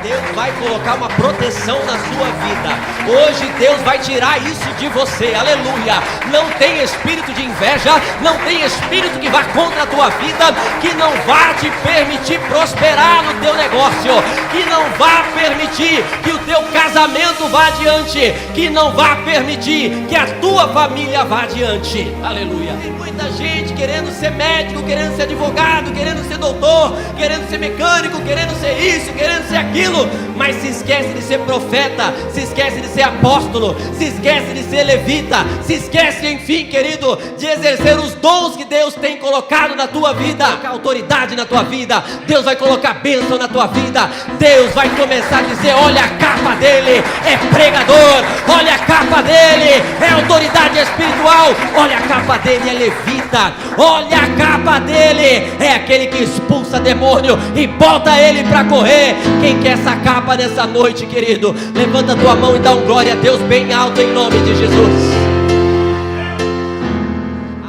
Deus vai colocar uma proteção na sua vida. Hoje Deus vai tirar isso de você, aleluia. Não tem espírito de inveja, não tem espírito que vá contra a tua vida, que não vá te permitir prosperar no teu negócio, que não vá permitir que o teu casamento vá adiante, que não vá permitir que a tua família vá adiante, aleluia. Tem muita gente querendo ser médico, querendo ser advogado, querendo ser doutor, querendo ser mecânico, querendo ser isso, querendo ser aquilo, mas se esquece de ser profeta, se esquece de ser apóstolo, se esquece de ser levita, se esquece, enfim, querido, de exercer os dons que Deus tem colocado na tua vida, colocar autoridade na tua vida. Deus vai colocar bênção na tua vida. Deus vai começar a dizer: olha a capa dele, é pregador, olha a capa dele, é autoridade espiritual, olha a capa dele, é levita, olha a capa dele, é aquele que expulsa demônio e bota ele para correr. Quem quer essa capa nessa noite, querido? Levanta a tua mão e dá um glória a Deus bem alto em nome de Jesus.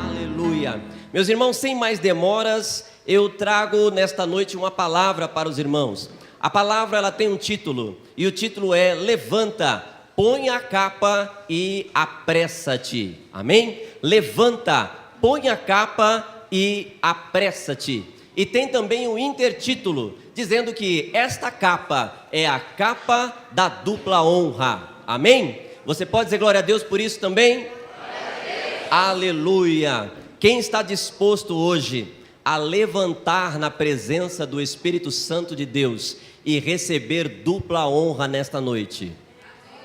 Aleluia. Meus irmãos, sem mais demoras, eu trago nesta noite uma palavra para os irmãos. A palavra, ela tem um título, e o título é: levanta, põe a capa e apressa-te. Amém? Levanta, põe a capa e apressa-te. E tem também um intertítulo, dizendo que esta capa é a capa da dupla honra. Amém? Você pode dizer glória a Deus por isso também? Aleluia. Quem está disposto hoje a levantar na presença do Espírito Santo de Deus e receber dupla honra nesta noite?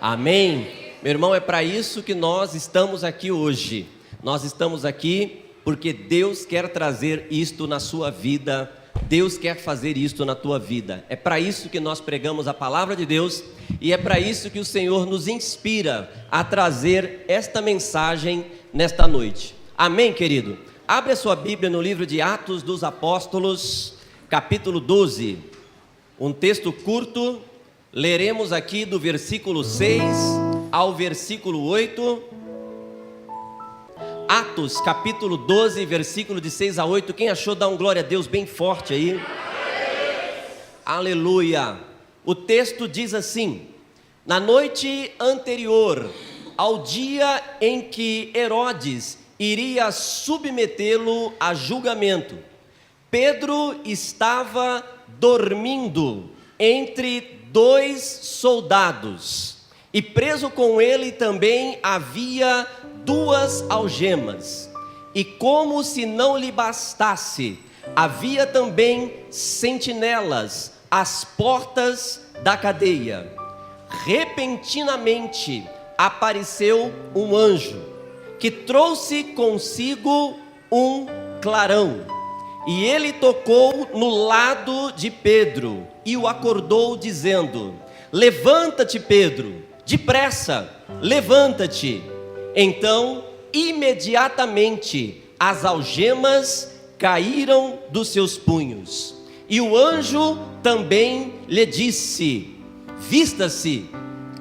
Amém? Meu irmão, é para isso que nós estamos aqui hoje. Nós estamos aqui porque Deus quer trazer isto na sua vida. Deus quer fazer isto na tua vida. É para isso que nós pregamos a palavra de Deus, e é para isso que o Senhor nos inspira a trazer esta mensagem nesta noite. Amém, querido? Abre a sua Bíblia no livro de Atos dos Apóstolos, capítulo 12. Um texto curto, leremos aqui do versículo 6 ao versículo 8. Atos, capítulo 12, versículo de 6 a 8. Quem achou, dá um glória a Deus bem forte aí. Aleluia. O texto diz assim: na noite anterior ao dia em que Herodes iria submetê-lo a julgamento, Pedro estava dormindo entre dois soldados, e preso com ele também havia duas algemas. E como se não lhe bastasse, havia também sentinelas às portas da cadeia. Repentinamente apareceu um anjo, que trouxe consigo um clarão, e ele tocou no lado de Pedro e o acordou, dizendo: levanta-te, Pedro, depressa, levanta-te. Então, imediatamente, as algemas caíram dos seus punhos. E o anjo também lhe disse: vista-se,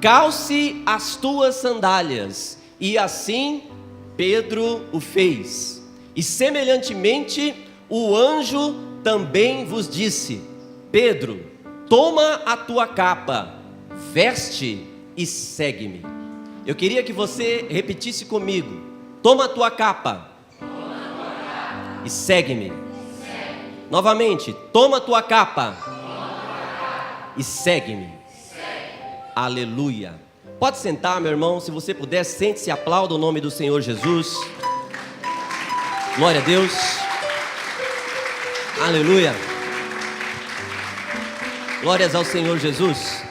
calce as tuas sandálias. E assim Pedro o fez. E semelhantemente, o anjo também vos disse: Pedro, toma a tua capa, veste e segue-me. Eu queria que você repetisse comigo: toma a tua capa, e segue-me. Novamente: toma a tua capa, e segue-me. Aleluia. Pode sentar, meu irmão, se você puder, sente-se e aplauda o nome do Senhor Jesus. Glória a Deus. Aleluia. Glórias ao Senhor Jesus.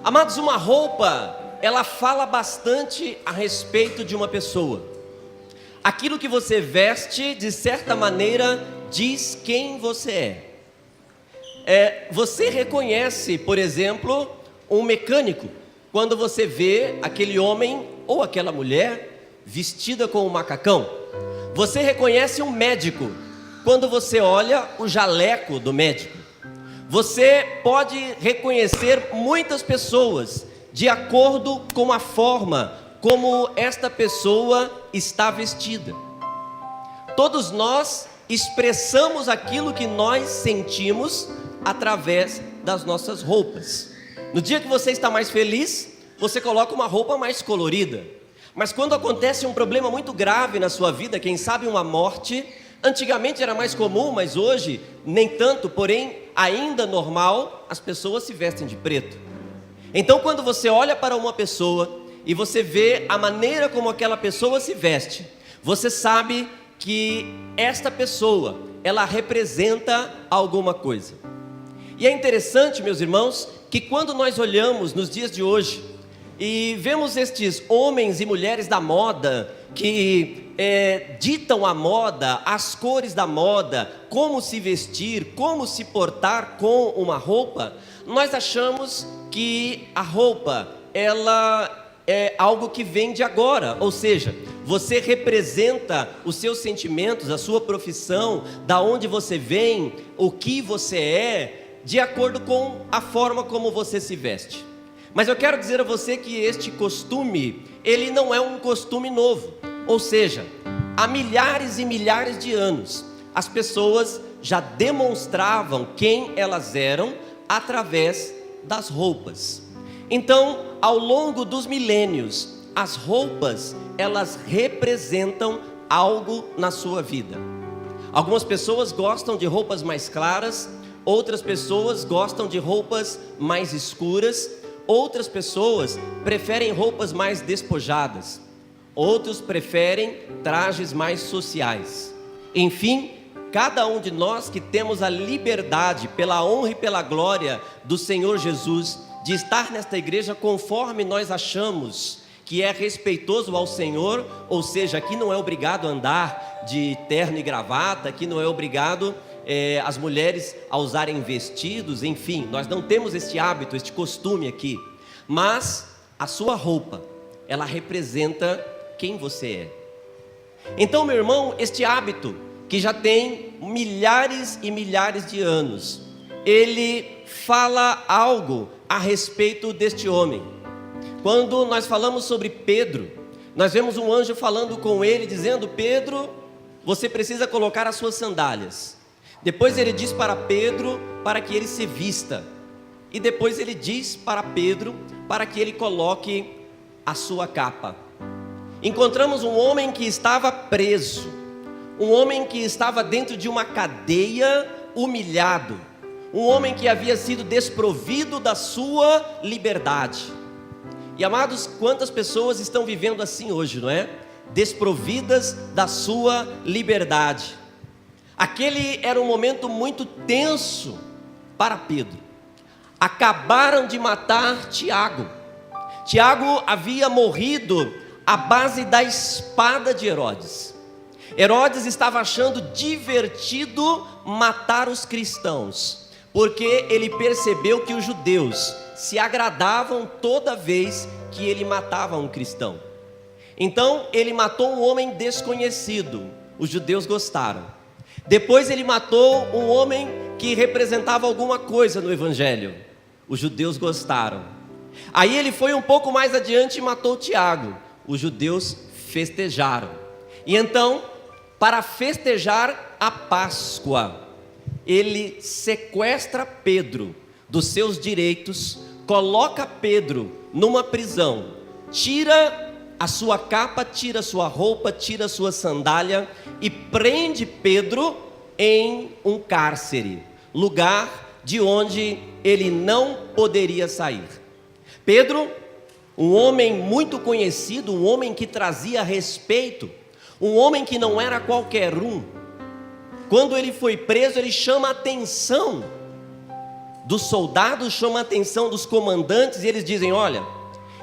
Amados, uma roupa, ela fala bastante a respeito de uma pessoa. Aquilo que você veste, de certa maneira, diz quem você é. Você reconhece, por exemplo, um mecânico, quando você vê aquele homem ou aquela mulher vestida com um macacão. Você reconhece um médico quando você olha o jaleco do médico. Você pode reconhecer muitas pessoas de acordo com a forma como esta pessoa está vestida. Todos nós expressamos aquilo que nós sentimos através das nossas roupas. No dia que você está mais feliz, você coloca uma roupa mais colorida. Mas quando acontece um problema muito grave na sua vida, quem sabe uma morte, antigamente era mais comum, mas hoje nem tanto, porém ainda normal, as pessoas se vestem de preto. Então quando você olha para uma pessoa e você vê a maneira como aquela pessoa se veste, você sabe que esta pessoa, ela representa alguma coisa. E é interessante, meus irmãos, que quando nós olhamos nos dias de hoje e vemos estes homens e mulheres da moda que ditam a moda, as cores da moda, como se vestir, como se portar com uma roupa, nós achamos que a roupa, ela é algo que vem de agora, ou seja, você representa os seus sentimentos, a sua profissão, da onde você vem, o que você é, de acordo com a forma como você se veste. Mas eu quero dizer a você que este costume, ele não é um costume novo. Ou seja, há milhares e milhares de anos, as pessoas já demonstravam quem elas eram através das roupas. Então, ao longo dos milênios, as roupas, elas representam algo na sua vida. Algumas pessoas gostam de roupas mais claras, outras pessoas gostam de roupas mais escuras, outras pessoas preferem roupas mais despojadas, outros preferem trajes mais sociais. Enfim, cada um de nós que temos a liberdade, pela honra e pela glória do Senhor Jesus, de estar nesta igreja conforme nós achamos que é respeitoso ao Senhor, ou seja, aqui não é obrigado a andar de terno e gravata, aqui não é obrigado as mulheres a usarem vestidos, enfim, nós não temos este hábito, este costume aqui, mas a sua roupa, ela representa quem você é. Então, meu irmão, este hábito, que já tem milhares e milhares de anos, ele fala algo a respeito deste homem. Quando nós falamos sobre Pedro, nós vemos um anjo falando com ele, dizendo: Pedro, você precisa colocar as suas sandálias. Depois ele diz para Pedro para que ele se vista. E depois ele diz para Pedro para que ele coloque a sua capa. Encontramos um homem que estava preso, um homem que estava dentro de uma cadeia, humilhado, um homem que havia sido desprovido da sua liberdade. E amados, quantas pessoas estão vivendo assim hoje, não é? Desprovidas da sua liberdade. Aquele era um momento muito tenso para Pedro. Acabaram de matar Tiago. Tiago havia morrido à base da espada de Herodes. Herodes estava achando divertido matar os cristãos, porque ele percebeu que os judeus se agradavam toda vez que ele matava um cristão. Então ele matou um homem desconhecido, os judeus gostaram. Depois ele matou um homem que representava alguma coisa no evangelho, os judeus gostaram. Aí ele foi um pouco mais adiante e matou Tiago, os judeus festejaram. E então, para festejar a Páscoa, ele sequestra Pedro dos seus direitos, coloca Pedro numa prisão, tira a sua capa, tira a sua roupa, tira a sua sandália e prende Pedro em um cárcere, lugar de onde ele não poderia sair. Pedro, um homem muito conhecido, um homem que trazia respeito, um homem que não era qualquer um. Quando ele foi preso, ele chama a atenção dos soldados, chama a atenção dos comandantes, e eles dizem: olha,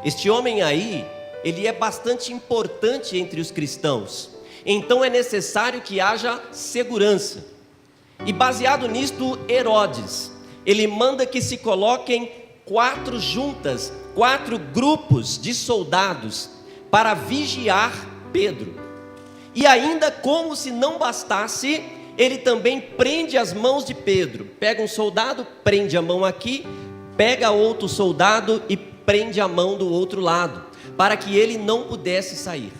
este homem aí, ele é bastante importante entre os cristãos, então é necessário que haja segurança. E baseado nisto, Herodes, ele manda que se coloquem 4 juntas, 4 grupos de soldados para vigiar Pedro. E ainda como se não bastasse, ele também prende as mãos de Pedro. Pega um soldado, prende a mão aqui, pega outro soldado e prende a mão do outro lado, para que ele não pudesse sair.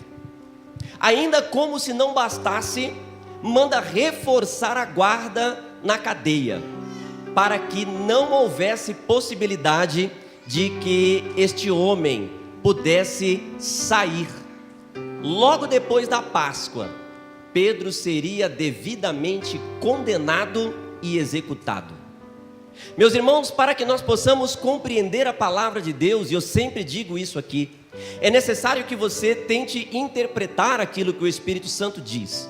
Ainda como se não bastasse, manda reforçar a guarda na cadeia, para que não houvesse possibilidade de que este homem pudesse sair. Logo depois da Páscoa, Pedro seria devidamente condenado e executado. Meus irmãos, para que nós possamos compreender a palavra de Deus, e eu sempre digo isso aqui, é necessário que você tente interpretar aquilo que o Espírito Santo diz.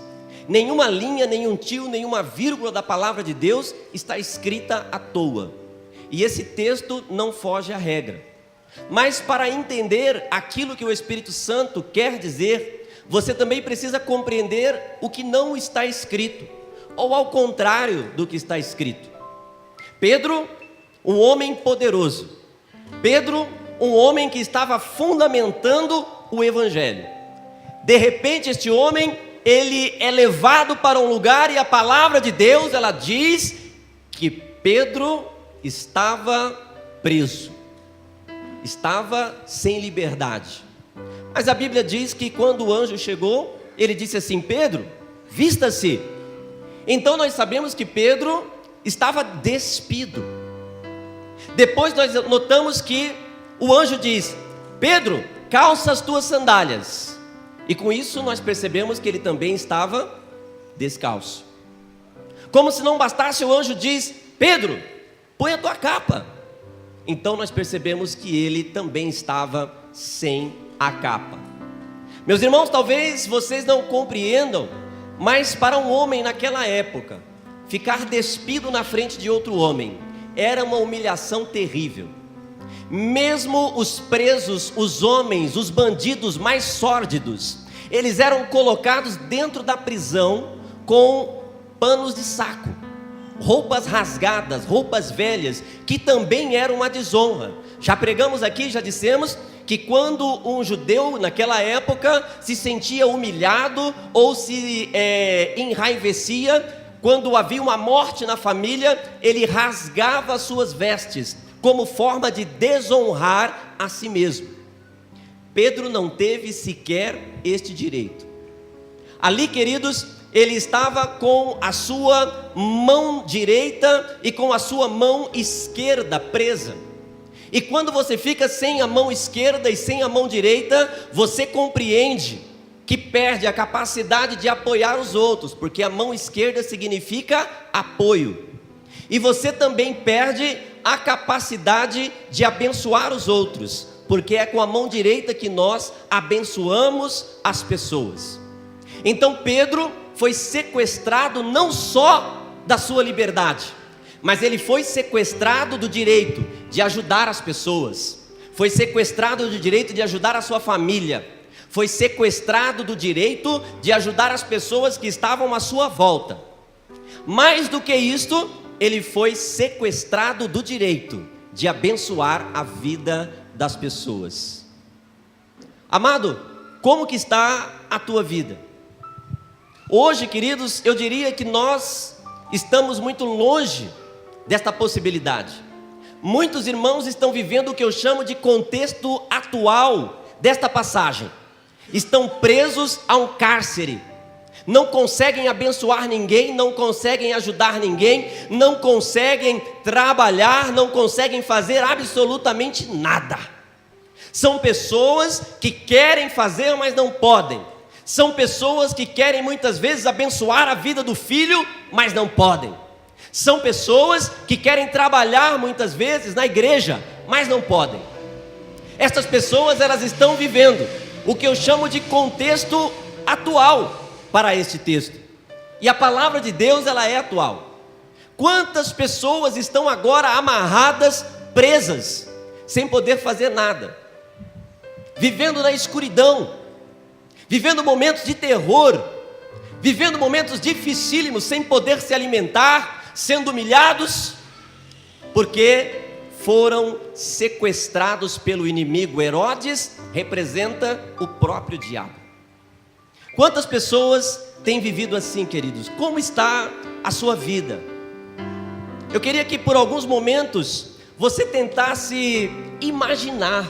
Nenhuma linha, nenhum tio, nenhuma vírgula da palavra de Deus está escrita à toa. E esse texto não foge à regra. Mas para entender aquilo que o Espírito Santo quer dizer, você também precisa compreender o que não está escrito, ou ao contrário do que está escrito. Pedro, um homem poderoso. Pedro, um homem que estava fundamentando o Evangelho. De repente este homem, ele é levado para um lugar e a palavra de Deus, ela diz que Pedro estava preso. Estava sem liberdade. Mas a Bíblia diz que quando o anjo chegou, ele disse assim: Pedro, vista-se. Então nós sabemos que Pedro estava despido. Depois nós notamos que o anjo diz: Pedro, calça as tuas sandálias. E com isso nós percebemos que ele também estava descalço. Como se não bastasse, o anjo diz: Pedro, põe a tua capa. Então nós percebemos que ele também estava sem a capa. Meus irmãos, talvez vocês não compreendam, mas para um homem naquela época, ficar despido na frente de outro homem era uma humilhação terrível. Mesmo os presos, os homens, os bandidos mais sórdidos, eles eram colocados dentro da prisão com panos de saco, roupas rasgadas, roupas velhas, que também era uma desonra. Já pregamos aqui, já dissemos que quando um judeu naquela época se sentia humilhado ou se enraivecia, quando havia uma morte na família, ele rasgava as suas vestes, como forma de desonrar a si mesmo. Pedro não teve sequer este direito. Ali, queridos, ele estava com a sua mão direita e com a sua mão esquerda presa. E quando você fica sem a mão esquerda e sem a mão direita, você compreende que perde a capacidade de apoiar os outros, porque a mão esquerda significa apoio. E você também perde a capacidade de abençoar os outros, porque é com a mão direita que nós abençoamos as pessoas. Então Pedro foi sequestrado não só da sua liberdade, mas ele foi sequestrado do direito de ajudar as pessoas, foi sequestrado do direito de ajudar a sua família, foi sequestrado do direito de ajudar as pessoas que estavam à sua volta. Mais do que isto, ele foi sequestrado do direito de abençoar a vida das pessoas. Amado, como que está a tua vida? Hoje, queridos, eu diria que nós estamos muito longe desta possibilidade. Muitos irmãos estão vivendo o que eu chamo de contexto atual desta passagem. Estão presos a um cárcere. Não conseguem abençoar ninguém, não conseguem ajudar ninguém, não conseguem trabalhar, não conseguem fazer absolutamente nada. São pessoas que querem fazer, mas não podem. São pessoas que querem muitas vezes abençoar a vida do filho, mas não podem. São pessoas que querem trabalhar muitas vezes na igreja, mas não podem. Estas pessoas, elas estão vivendo o que eu chamo de contexto atual para este texto. E a palavra de Deus, ela é atual. Quantas pessoas estão agora amarradas, presas, sem poder fazer nada, vivendo na escuridão, vivendo momentos de terror, vivendo momentos dificílimos, sem poder se alimentar, sendo humilhados, porque foram sequestrados pelo inimigo. Herodes representa o próprio diabo. Quantas pessoas têm vivido assim, queridos? Como está a sua vida? Eu queria que por alguns momentos você tentasse imaginar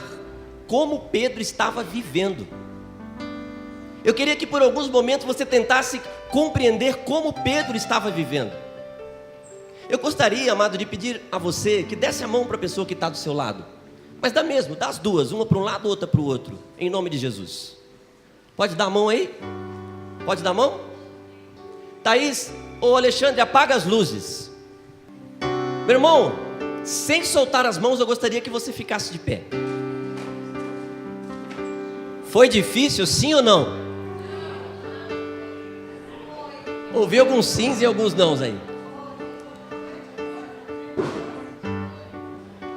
como Pedro estava vivendo. Eu queria que por alguns momentos você tentasse compreender como Pedro estava vivendo. Eu gostaria, amado, de pedir a você que desse a mão para a pessoa que está do seu lado. Mas dá mesmo, dá as duas, uma para um lado, outra para o outro, em nome de Jesus. Pode dar a mão aí? Pode dar a mão? Thaís, ou Alexandre, apaga as luzes. Meu irmão, sem soltar as mãos, eu gostaria que você ficasse de pé. Foi difícil, sim ou não? Ouvi alguns sims e alguns nãos aí.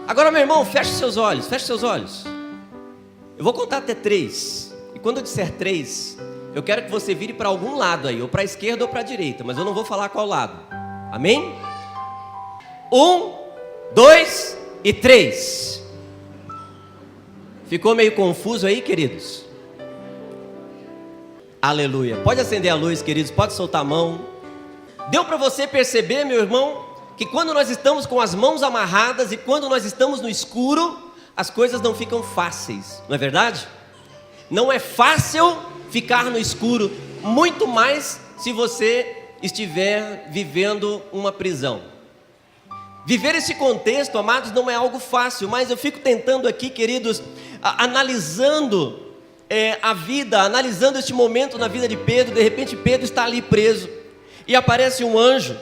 Agora, meu irmão, feche seus olhos, feche seus olhos. Eu vou contar até 3. E quando eu disser 3, eu quero que você vire para algum lado aí, ou para a esquerda ou para a direita, mas eu não vou falar qual lado. Amém? 1, 2 e 3. Ficou meio confuso aí, queridos? Aleluia. Pode acender a luz, queridos, pode soltar a mão. Deu para você perceber, meu irmão, que quando nós estamos com as mãos amarradas e quando nós estamos no escuro, as coisas não ficam fáceis, não é verdade? Não é fácil ficar no escuro, muito mais se você estiver vivendo uma prisão. Viver esse contexto, amados, não é algo fácil, mas eu fico tentando aqui, queridos, analisando a vida, analisando este momento na vida de Pedro. De repente Pedro está ali preso e aparece um anjo.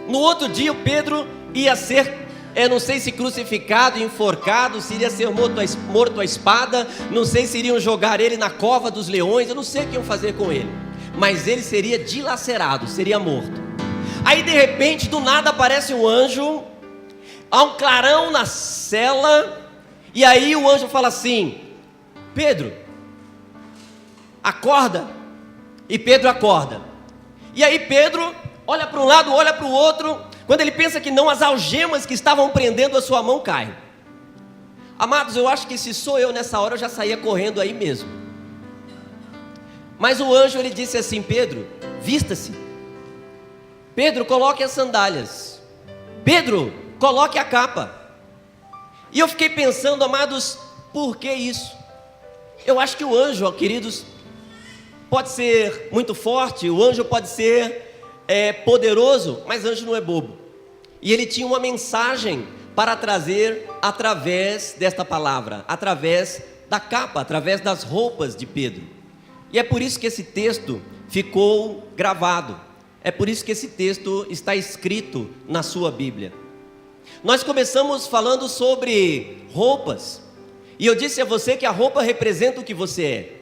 No outro dia o Pedro ia ser, não sei se crucificado, enforcado, se iria ser morto à espada, não sei se iriam jogar ele na cova dos leões, eu não sei o que iam fazer com ele, mas ele seria dilacerado, seria morto. Aí de repente, do nada aparece um anjo, há um clarão na cela, e aí o anjo fala assim: Pedro, acorda. E Pedro acorda. E aí Pedro olha para um lado, olha para o outro. Quando ele pensa que não, as algemas que estavam prendendo a sua mão caem. Amados, eu acho que se sou eu nessa hora, eu já saía correndo aí mesmo. Mas o anjo, ele disse assim: Pedro, vista-se. Pedro, coloque as sandálias. Pedro, coloque a capa. E eu fiquei pensando, amados, por que isso? Eu acho que o anjo, queridos, pode ser muito forte, o anjo pode ser poderoso, mas anjo não é bobo. E ele tinha uma mensagem para trazer através desta palavra, através da capa, através das roupas de Pedro. E é por isso que esse texto ficou gravado. É por isso que esse texto está escrito na sua Bíblia. Nós começamos falando sobre roupas, e eu disse a você que a roupa representa o que você é.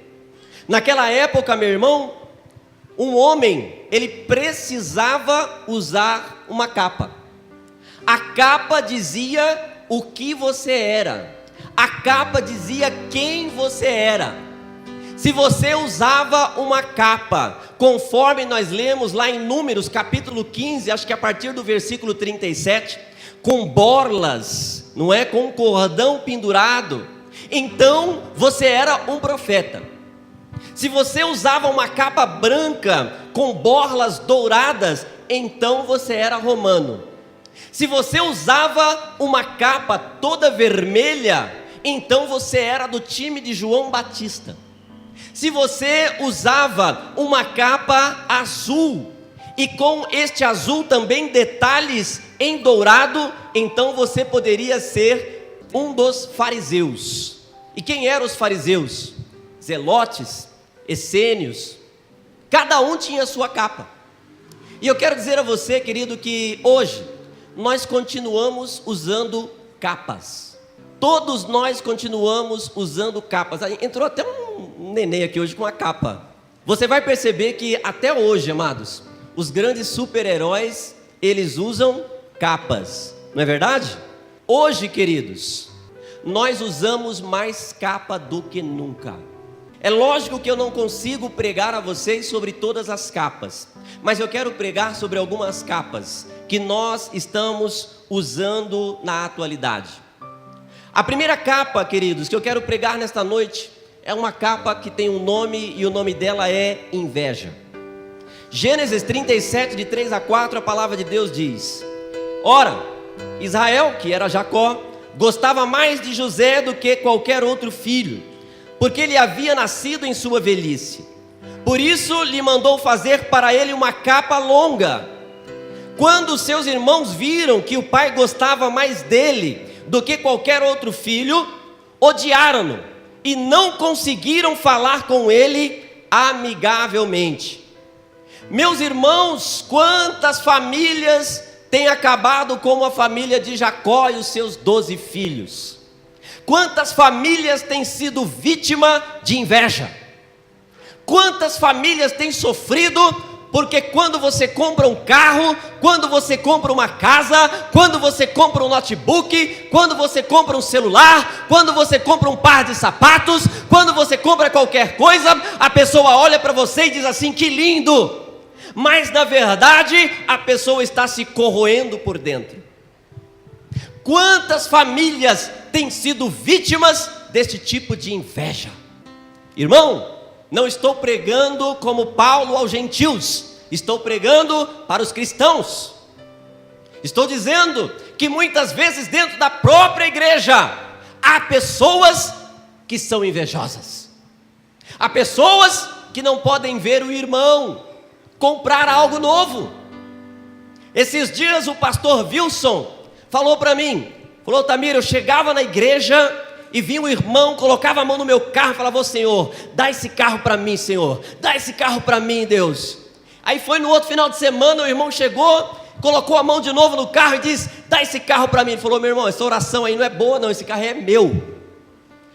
Naquela época, meu irmão, um homem, ele precisava usar uma capa. A capa dizia o que você era. A capa dizia quem você era. Se você usava uma capa, conforme nós lemos lá em Números capítulo 15, acho que a partir do versículo 37, com borlas, não é? Com um cordão pendurado, então você era um profeta. Se você usava uma capa branca com borlas douradas, então você era romano. Se você usava uma capa toda vermelha, então você era do time de João Batista. Se você usava uma capa azul, e com este azul também detalhes em dourado, então você poderia ser um dos fariseus. E quem eram os fariseus? Zelotes, essênios, cada um tinha a sua capa. E eu quero dizer a você, querido, que hoje nós continuamos usando capas. Todos nós continuamos usando capas. Entrou até um neném aqui hoje com uma capa. Você vai perceber que até hoje, amados, os grandes super-heróis, eles usam capas, não é verdade? Hoje, queridos, nós usamos mais capa do que nunca. É lógico que eu não consigo pregar a vocês sobre todas as capas, mas eu quero pregar sobre algumas capas que nós estamos usando na atualidade. A primeira capa, queridos, que eu quero pregar nesta noite é uma capa que tem um nome, e o nome dela é inveja. Gênesis 37, de 3 a 4, a palavra de Deus diz: Ora, Israel, que era Jacó, gostava mais de José do que qualquer outro filho, porque ele havia nascido em sua velhice. Por isso lhe mandou fazer para ele uma capa longa, Quando seus irmãos viram que o pai gostava mais dele do que qualquer outro filho, odiaram-no e não conseguiram falar com ele amigavelmente. Meus irmãos, quantas famílias têm acabado como a família de Jacó e os seus 12 filhos? Quantas famílias têm sido vítima de inveja? Quantas famílias têm sofrido porque quando você compra um carro, quando você compra uma casa, quando você compra um notebook, quando você compra um celular, quando você compra um par de sapatos, quando você compra qualquer coisa, a pessoa olha para você e diz assim: que lindo! Mas na verdade a pessoa está se corroendo por dentro. Quantas famílias têm sido vítimas deste tipo de inveja? Irmão, não estou pregando como Paulo aos gentios, estou pregando para os cristãos. Estou dizendo que muitas vezes dentro da própria igreja há pessoas que são invejosas. Há pessoas que não podem ver o irmão comprar algo novo. Esses dias o pastor Wilson falou para mim, falou: Tamir, eu chegava na igreja e vinha um irmão, colocava a mão no meu carro e falava: ô Senhor, dá esse carro para mim, Senhor, dá esse carro para mim, Deus. Aí foi no outro final de semana, o irmão chegou, colocou a mão de novo no carro e disse: dá esse carro para mim. Ele falou: meu irmão, essa oração aí não é boa não, esse carro é meu,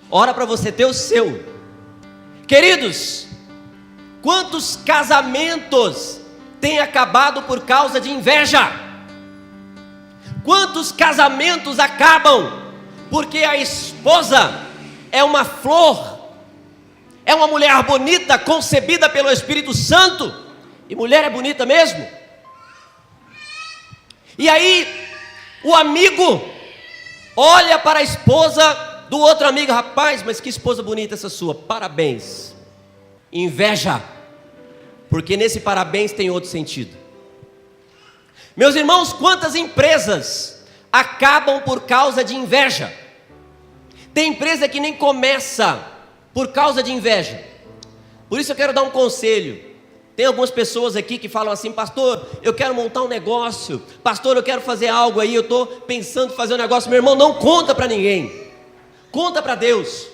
ora para você ter o seu. Queridos, quantos casamentos têm acabado por causa de inveja? Quantos casamentos acabam porque a esposa é uma flor, é uma mulher bonita, concebida pelo Espírito Santo, e mulher é bonita mesmo. E aí o amigo olha para a esposa do outro amigo: rapaz, mas que esposa bonita essa sua, parabéns. Inveja, porque nesse parabéns tem outro sentido. Meus irmãos, quantas empresas acabam por causa de inveja? Tem empresa que nem começa por causa de inveja. Por isso eu quero dar um conselho. Tem algumas pessoas aqui que falam assim: pastor, eu quero montar um negócio, pastor, eu quero fazer algo aí, eu estou pensando em fazer um negócio. Meu irmão, não conta para ninguém, conta para Deus.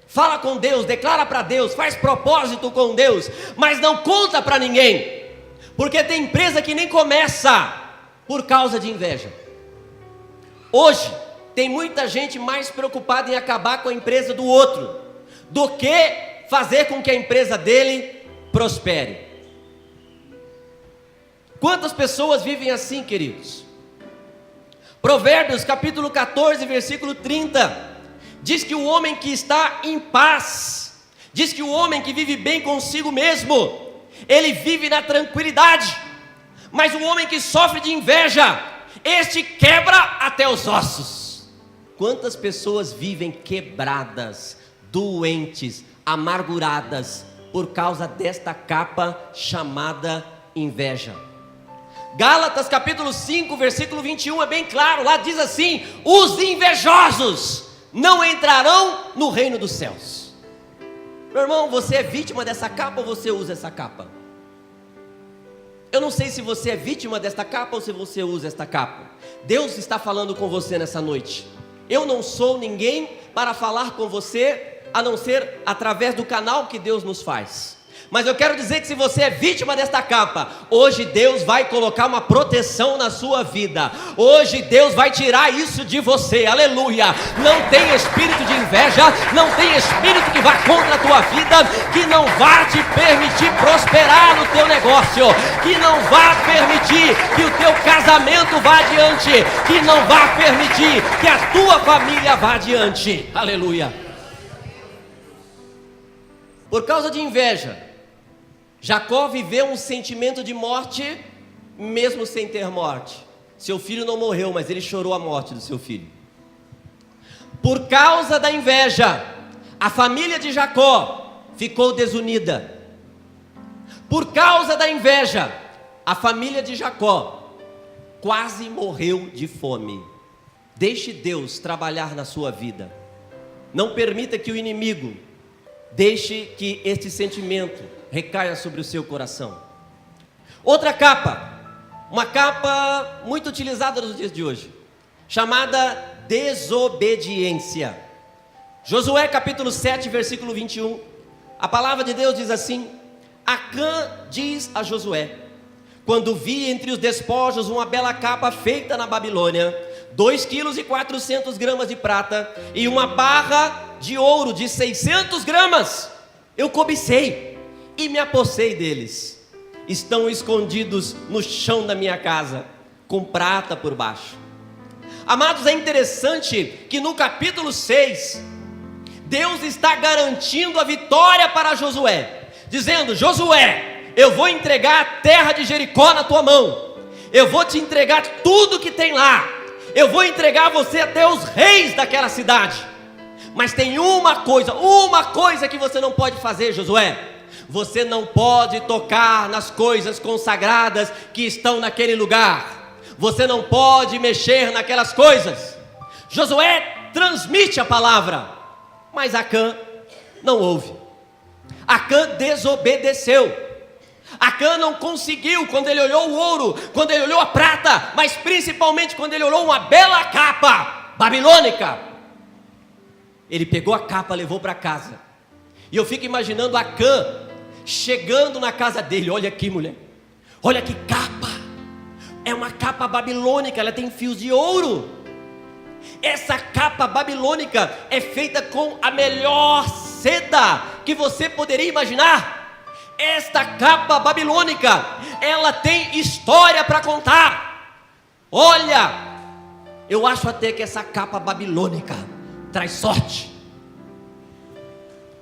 Fala com Deus, declara para Deus, faz propósito com Deus, mas não conta para ninguém, porque tem empresa que nem começa por causa de inveja. Hoje tem muita gente mais preocupada em acabar com a empresa do outro do que fazer com que a empresa dele prospere. Quantas pessoas vivem assim, queridos? Provérbios capítulo 14, versículo 30 diz que o homem que está em paz, diz que o homem que vive bem consigo mesmo, ele vive na tranquilidade. Mas o homem que sofre de inveja, este quebra até os ossos. Quantas pessoas vivem quebradas, doentes, amarguradas por causa desta capa chamada inveja? Gálatas capítulo 5, versículo 21 é bem claro, lá diz assim: os invejosos não entrarão no reino dos céus. Meu irmão, você é vítima dessa capa ou você usa essa capa? Eu não sei se você é vítima desta capa ou se você usa esta capa. Deus está falando com você nessa noite. Eu não sou ninguém para falar com você, a não ser através do canal que Deus nos faz. Mas eu quero dizer que se você é vítima desta capa, hoje Deus vai colocar uma proteção na sua vida. Hoje Deus vai tirar isso de você, aleluia. Não tem espírito de inveja, não tem espírito que vá contra a tua vida, que não vá te permitir prosperar no teu negócio, que não vá permitir que o teu casamento vá adiante, que não vá permitir que a tua família vá adiante, aleluia. Por causa de inveja, Jacó viveu um sentimento de morte, mesmo sem ter morte. Seu filho não morreu, mas ele chorou a morte do seu filho. Por causa da inveja, a família de Jacó ficou desunida. Por causa da inveja, a família de Jacó quase morreu de fome. Deixe Deus trabalhar na sua vida. Não permita que o inimigo deixe que este sentimento recaia sobre o seu coração. Outra capa uma capa muito utilizada nos dias de hoje, chamada desobediência. Josué capítulo 7, versículo 21, a palavra de Deus diz assim: Acã diz a Josué: quando vi entre os despojos uma bela capa feita na Babilônia, 2,4 quilos de prata e uma barra de ouro de 600 gramas, eu cobicei e me apossei deles. Estão escondidos no chão da minha casa, com prata por baixo. Amados, é interessante que no capítulo 6, Deus está garantindo a vitória para Josué, dizendo: Josué, eu vou entregar a terra de Jericó na tua mão, eu vou te entregar tudo que tem lá, eu vou entregar você até os reis daquela cidade. Mas tem uma coisa que você não pode fazer, Josué: você não pode tocar nas coisas consagradas que estão naquele lugar, você não pode mexer naquelas coisas. Josué transmite a palavra, mas Acã não ouve. Acã desobedeceu. Acã não conseguiu, quando ele olhou o ouro, quando ele olhou a prata, mas principalmente quando ele olhou uma bela capa babilônica, ele pegou a capa, levou para casa. E eu fico imaginando Acã chegando na casa dele: olha aqui, mulher, olha que capa, é uma capa babilônica, ela tem fios de ouro. Essa capa babilônica é feita com a melhor seda que você poderia imaginar. Esta capa babilônica, ela tem história para contar. Olha, eu acho até que essa capa babilônica traz sorte.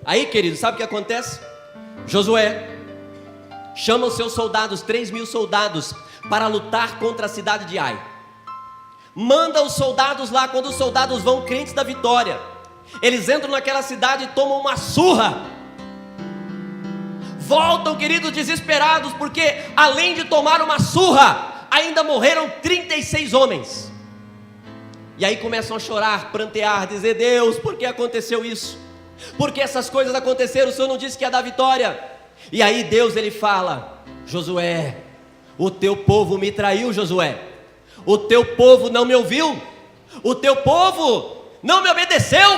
Aí, querido, sabe o que acontece? Josué chama os seus soldados, 3.000 soldados, para lutar contra a cidade de Ai. Manda os soldados lá. Quando os soldados vão, crentes da vitória, eles entram naquela cidade e tomam uma surra. Voltam, queridos, desesperados, porque além de tomar uma surra, ainda morreram 36 homens. E aí começam a chorar, prantear, dizer: Deus, por que aconteceu isso? Por que essas coisas aconteceram? O Senhor não disse que ia dar vitória. E aí Deus, ele fala: Josué, o teu povo me traiu, Josué. O teu povo não me ouviu, o teu povo não me obedeceu,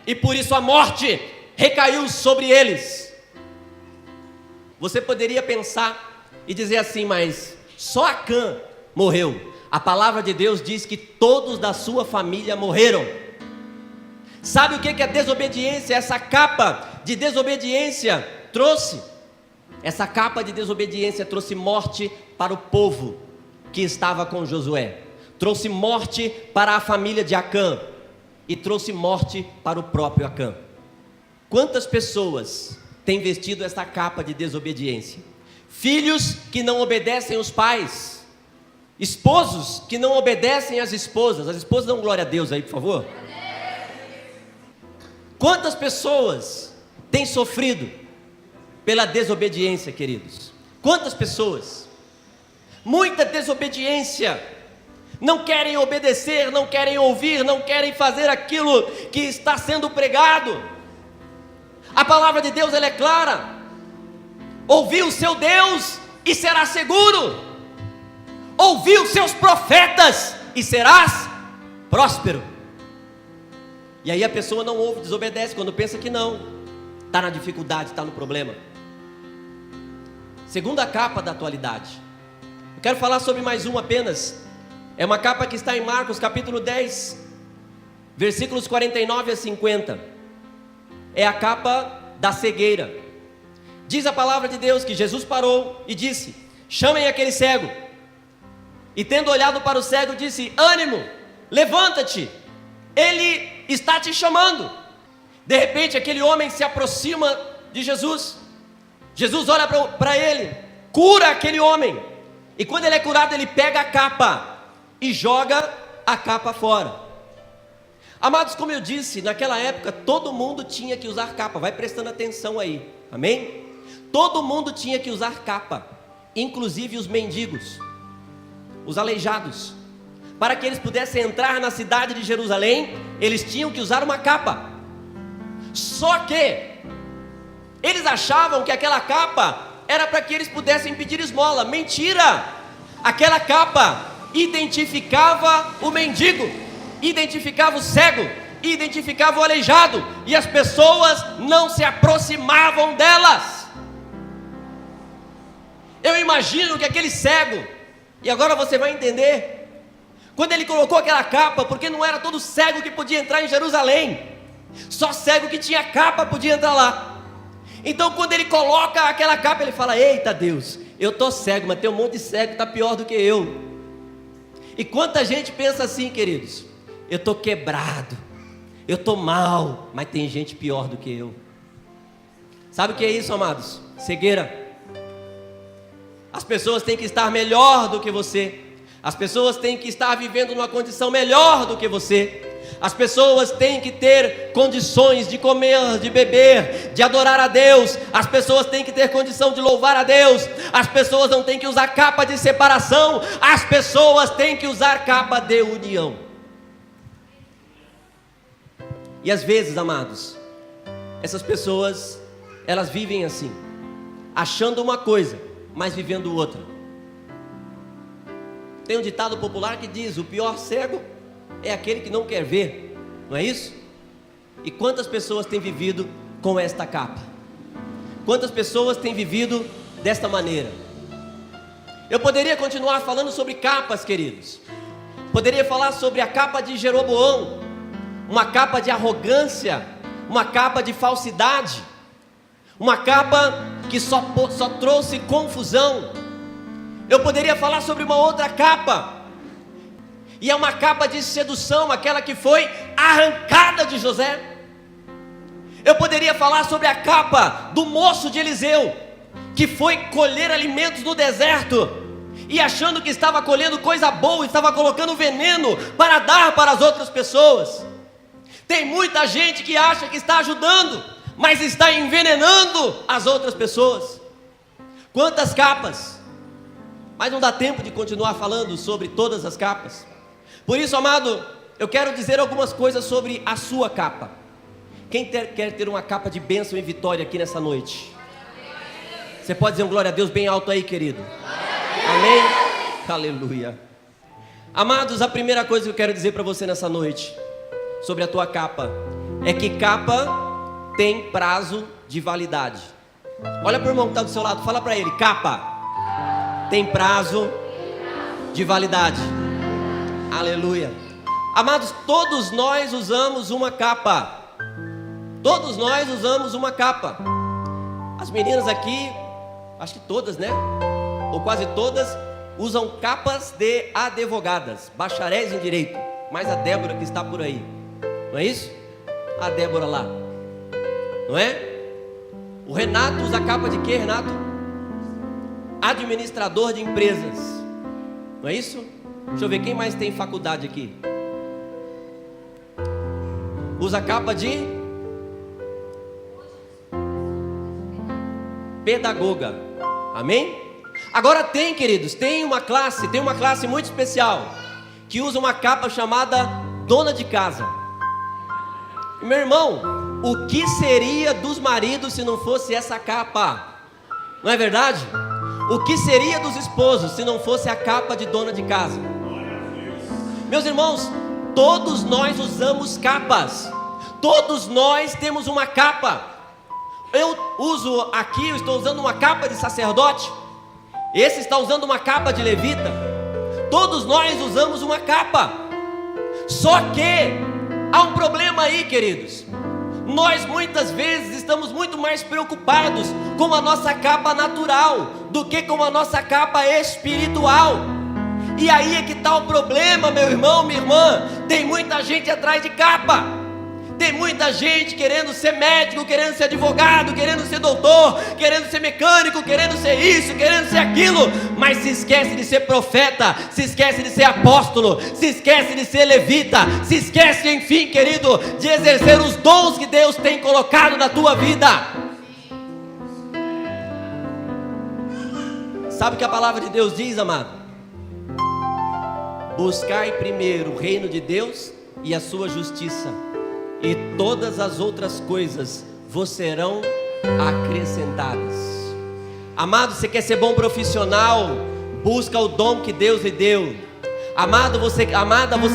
e por isso a morte recaiu sobre eles. Você poderia pensar e dizer assim: mas só Acã morreu. A palavra de Deus diz que todos da sua família morreram. Sabe o que a desobediência, essa capa de desobediência trouxe? Essa capa de desobediência trouxe morte para o povo que estava com Josué, trouxe morte para a família de Acã e trouxe morte para o próprio Acã. Quantas pessoas têm vestido essa capa de desobediência? Filhos que não obedecem os pais, esposos que não obedecem às esposas. As esposas dão glória a Deus aí, por favor. Quantas pessoas têm sofrido pela desobediência, queridos? Quantas pessoas? Muita desobediência. Não querem obedecer, não querem ouvir, não querem fazer aquilo que está sendo pregado. A palavra de Deus, ela é clara: ouvi o seu Deus e serás seguro, ouvi os seus profetas e serás próspero. E aí a pessoa não ouve, desobedece, quando pensa que não, está na dificuldade, está no problema. Segunda capa da atualidade. Eu quero falar sobre mais uma apenas. É uma capa que está em Marcos capítulo 10, versículos 49 a 50. É a capa da cegueira. Diz a palavra de Deus que Jesus parou e disse: chamem aquele cego. E tendo olhado para o cego, disse: ânimo, levanta-te, ele está te chamando. De repente aquele homem se aproxima de Jesus. Jesus olha para ele, cura aquele homem, e quando ele é curado, ele pega a capa e joga a capa fora. Amados, como eu disse, naquela época todo mundo tinha que usar capa. Vai prestando atenção aí, amém? Todo mundo tinha que usar capa, inclusive os mendigos, os aleijados. Para que eles pudessem entrar na cidade de Jerusalém, eles tinham que usar uma capa. Só que eles achavam que aquela capa era para que eles pudessem pedir esmola. Mentira! Aquela capa identificava o mendigo, identificava o cego, identificava o aleijado, e as pessoas não se aproximavam delas. Eu imagino que aquele cego, e agora você vai entender, quando ele colocou aquela capa, porque não era todo cego que podia entrar em Jerusalém, só cego que tinha capa podia entrar lá. Então quando ele coloca aquela capa, ele fala: eita Deus, eu estou cego, mas tem um monte de cego que está pior do que eu. E quanta gente pensa assim, queridos: eu estou quebrado, eu estou mal, mas tem gente pior do que eu. Sabe o que é isso, amados? Cegueira. As pessoas têm que estar melhor do que você. As pessoas têm que estar vivendo numa condição melhor do que você. As pessoas têm que ter condições de comer, de beber, de adorar a Deus. As pessoas têm que ter condição de louvar a Deus. As pessoas não têm que usar capa de separação. As pessoas têm que usar capa de união. E às vezes, amados, essas pessoas, elas vivem assim, achando uma coisa, mas vivendo outra. Tem um ditado popular que diz: o pior cego é aquele que não quer ver, não é isso? E quantas pessoas têm vivido com esta capa? Quantas pessoas têm vivido desta maneira? Eu poderia continuar falando sobre capas, queridos. Poderia falar sobre a capa de Jeroboão, uma capa de arrogância, uma capa de falsidade, uma capa que só trouxe confusão. Eu poderia falar sobre uma outra capa, e é uma capa de sedução, aquela que foi arrancada de José. Eu poderia falar sobre a capa do moço de Eliseu, que foi colher alimentos no deserto, e achando que estava colhendo coisa boa, estava colocando veneno para dar para as outras pessoas. Tem muita gente que acha que está ajudando, mas está envenenando as outras pessoas. Quantas capas! Mas não dá tempo de continuar falando sobre todas as capas. Por isso, amado, eu quero dizer algumas coisas sobre a sua capa. Quem quer ter uma capa de bênção e vitória aqui nessa noite? Você pode dizer um glória a Deus bem alto aí, querido? Amém? Aleluia. Amados, a primeira coisa que eu quero dizer para você nessa noite sobre a tua capa é que capa tem prazo de validade. Olha para o irmão que está do seu lado, fala para ele: capa tem prazo de validade. Aleluia. Amados, todos nós usamos uma capa. Todos nós usamos uma capa. As meninas aqui, acho que todas, né? Ou quase todas, usam capas de advogadas, bacharéis em direito. Mais a Débora que está por aí, não é isso? A Débora lá, não é? O Renato usa capa de quê, Renato? Administrador de empresas, não é isso? Deixa eu ver, quem mais tem faculdade aqui? Usa capa de pedagoga, amém? Agora tem, queridos, tem uma classe muito especial, que usa uma capa chamada dona de casa. Meu irmão, o que seria dos maridos se não fosse essa capa? Não é verdade? O que seria dos esposos se não fosse a capa de dona de casa? Meus irmãos, todos nós usamos capas. Todos nós temos uma capa. Eu uso aqui, eu estou usando uma capa de sacerdote. Esse está usando uma capa de levita. Todos nós usamos uma capa. Só que há um problema aí, queridos. Nós muitas vezes estamos muito mais preocupados com a nossa capa natural do que com a nossa capa espiritual. E aí é que está o problema, meu irmão, minha irmã. Tem muita gente atrás de capa. Tem muita gente querendo ser médico, querendo ser advogado, querendo ser doutor, querendo ser mecânico, querendo ser isso, querendo ser aquilo, mas se esquece de ser profeta, se esquece de ser apóstolo, se esquece de ser levita, se esquece, enfim, querido, de exercer os dons que Deus tem colocado na tua vida. Sabe o que a palavra de Deus diz, amado? Buscai primeiro o reino de Deus e a sua justiça, e todas as outras coisas vos serão acrescentadas. Amado, você quer ser bom profissional, busca o dom que Deus lhe deu. Amada, você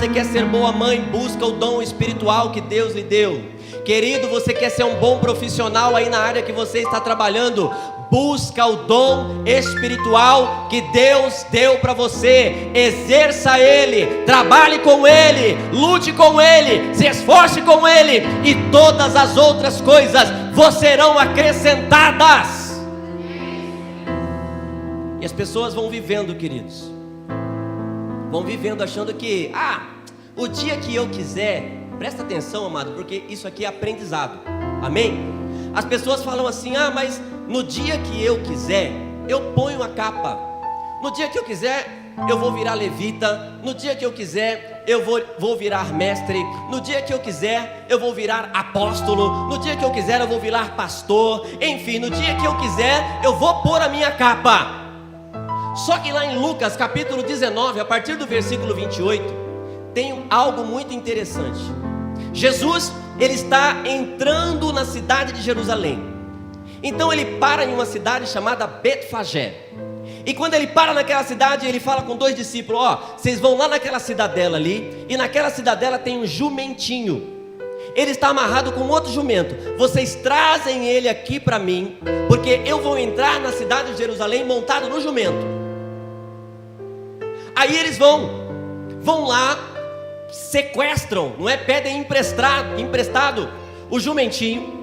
quer ser boa mãe, busca o dom espiritual que Deus lhe deu. Querido, você quer ser um bom profissional aí na área que você está trabalhando, busca o dom espiritual que Deus deu para você, exerça ele, trabalhe com ele, lute com ele, se esforce com ele, e todas as outras coisas vos serão acrescentadas. E as pessoas vão vivendo, queridos, vão vivendo achando que, o dia que eu quiser, presta atenção, amado, porque isso aqui é aprendizado, amém? As pessoas falam assim, mas no dia que eu quiser, eu ponho a capa. No dia que eu quiser, eu vou virar levita. No dia que eu quiser, eu vou virar mestre. No dia que eu quiser, eu vou virar apóstolo. No dia que eu quiser, eu vou virar pastor. Enfim, no dia que eu quiser, eu vou pôr a minha capa. Só que lá em Lucas capítulo 19, a partir do versículo 28, tem algo muito interessante. Jesus, ele está entrando na cidade de Jerusalém. Então ele para em uma cidade chamada Betfagé. E quando ele para naquela cidade, ele fala com 2 discípulos: vocês vão lá naquela cidadela ali, e naquela cidadela tem um jumentinho. Ele está amarrado com outro jumento. Vocês trazem ele aqui para mim, porque eu vou entrar na cidade de Jerusalém montado no jumento. Aí eles vão lá, sequestram, pedem emprestado o jumentinho,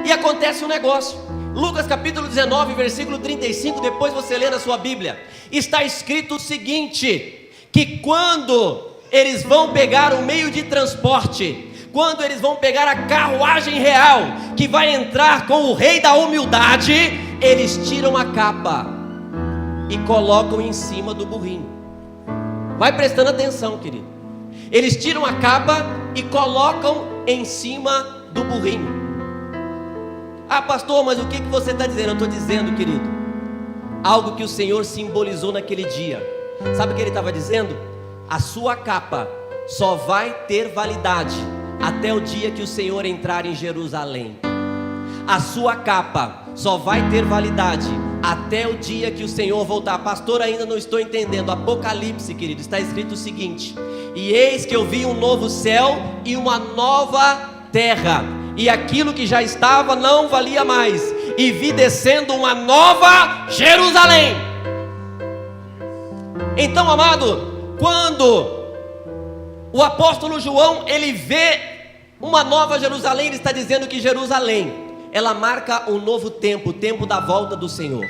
e acontece um negócio. Lucas capítulo 19, versículo 35, depois você lê na sua Bíblia, está escrito o seguinte: que quando eles vão pegar o meio de transporte, quando eles vão pegar a carruagem real, que vai entrar com o rei da humildade, eles tiram a capa e colocam em cima do burrinho. Vai prestando atenção, querido. Eles tiram a capa e colocam em cima do burrinho. Pastor, mas o que você está dizendo? Eu estou dizendo, querido, algo que o Senhor simbolizou naquele dia. Sabe o que ele estava dizendo? A sua capa só vai ter validade até o dia que o Senhor entrar em Jerusalém. A sua capa só vai ter validade até o dia que o Senhor voltar. Pastor, ainda não estou entendendo. Apocalipse, querido, está escrito o seguinte: e eis que eu vi um novo céu e uma nova terra, e aquilo que já estava não valia mais, e vi descendo uma nova Jerusalém. Então, amado, quando o apóstolo João, ele vê uma nova Jerusalém, ele está dizendo que Jerusalém, ela marca um novo tempo, o tempo da volta do Senhor.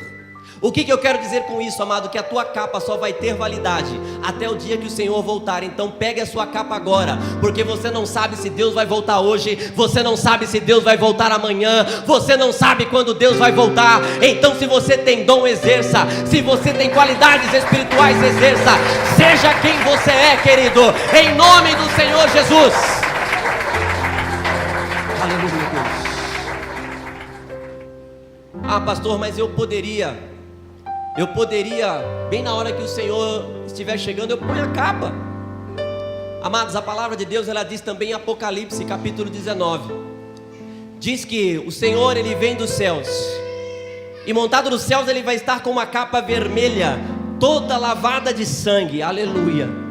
O que eu quero dizer com isso, amado? Que a tua capa só vai ter validade até o dia que o Senhor voltar. Então pegue a sua capa agora, porque você não sabe se Deus vai voltar hoje, você não sabe se Deus vai voltar amanhã, você não sabe quando Deus vai voltar. Então, se você tem dom, exerça. Se você tem qualidades espirituais, exerça. Seja quem você é, querido, em nome do Senhor Jesus. Aleluia, Deus. Pastor, mas eu poderia, bem na hora que o Senhor estiver chegando, eu ponho a capa. Amados, a palavra de Deus, ela diz também em Apocalipse capítulo 19, diz que o Senhor, ele vem dos céus, e montado nos céus ele vai estar com uma capa vermelha, toda lavada de sangue, aleluia.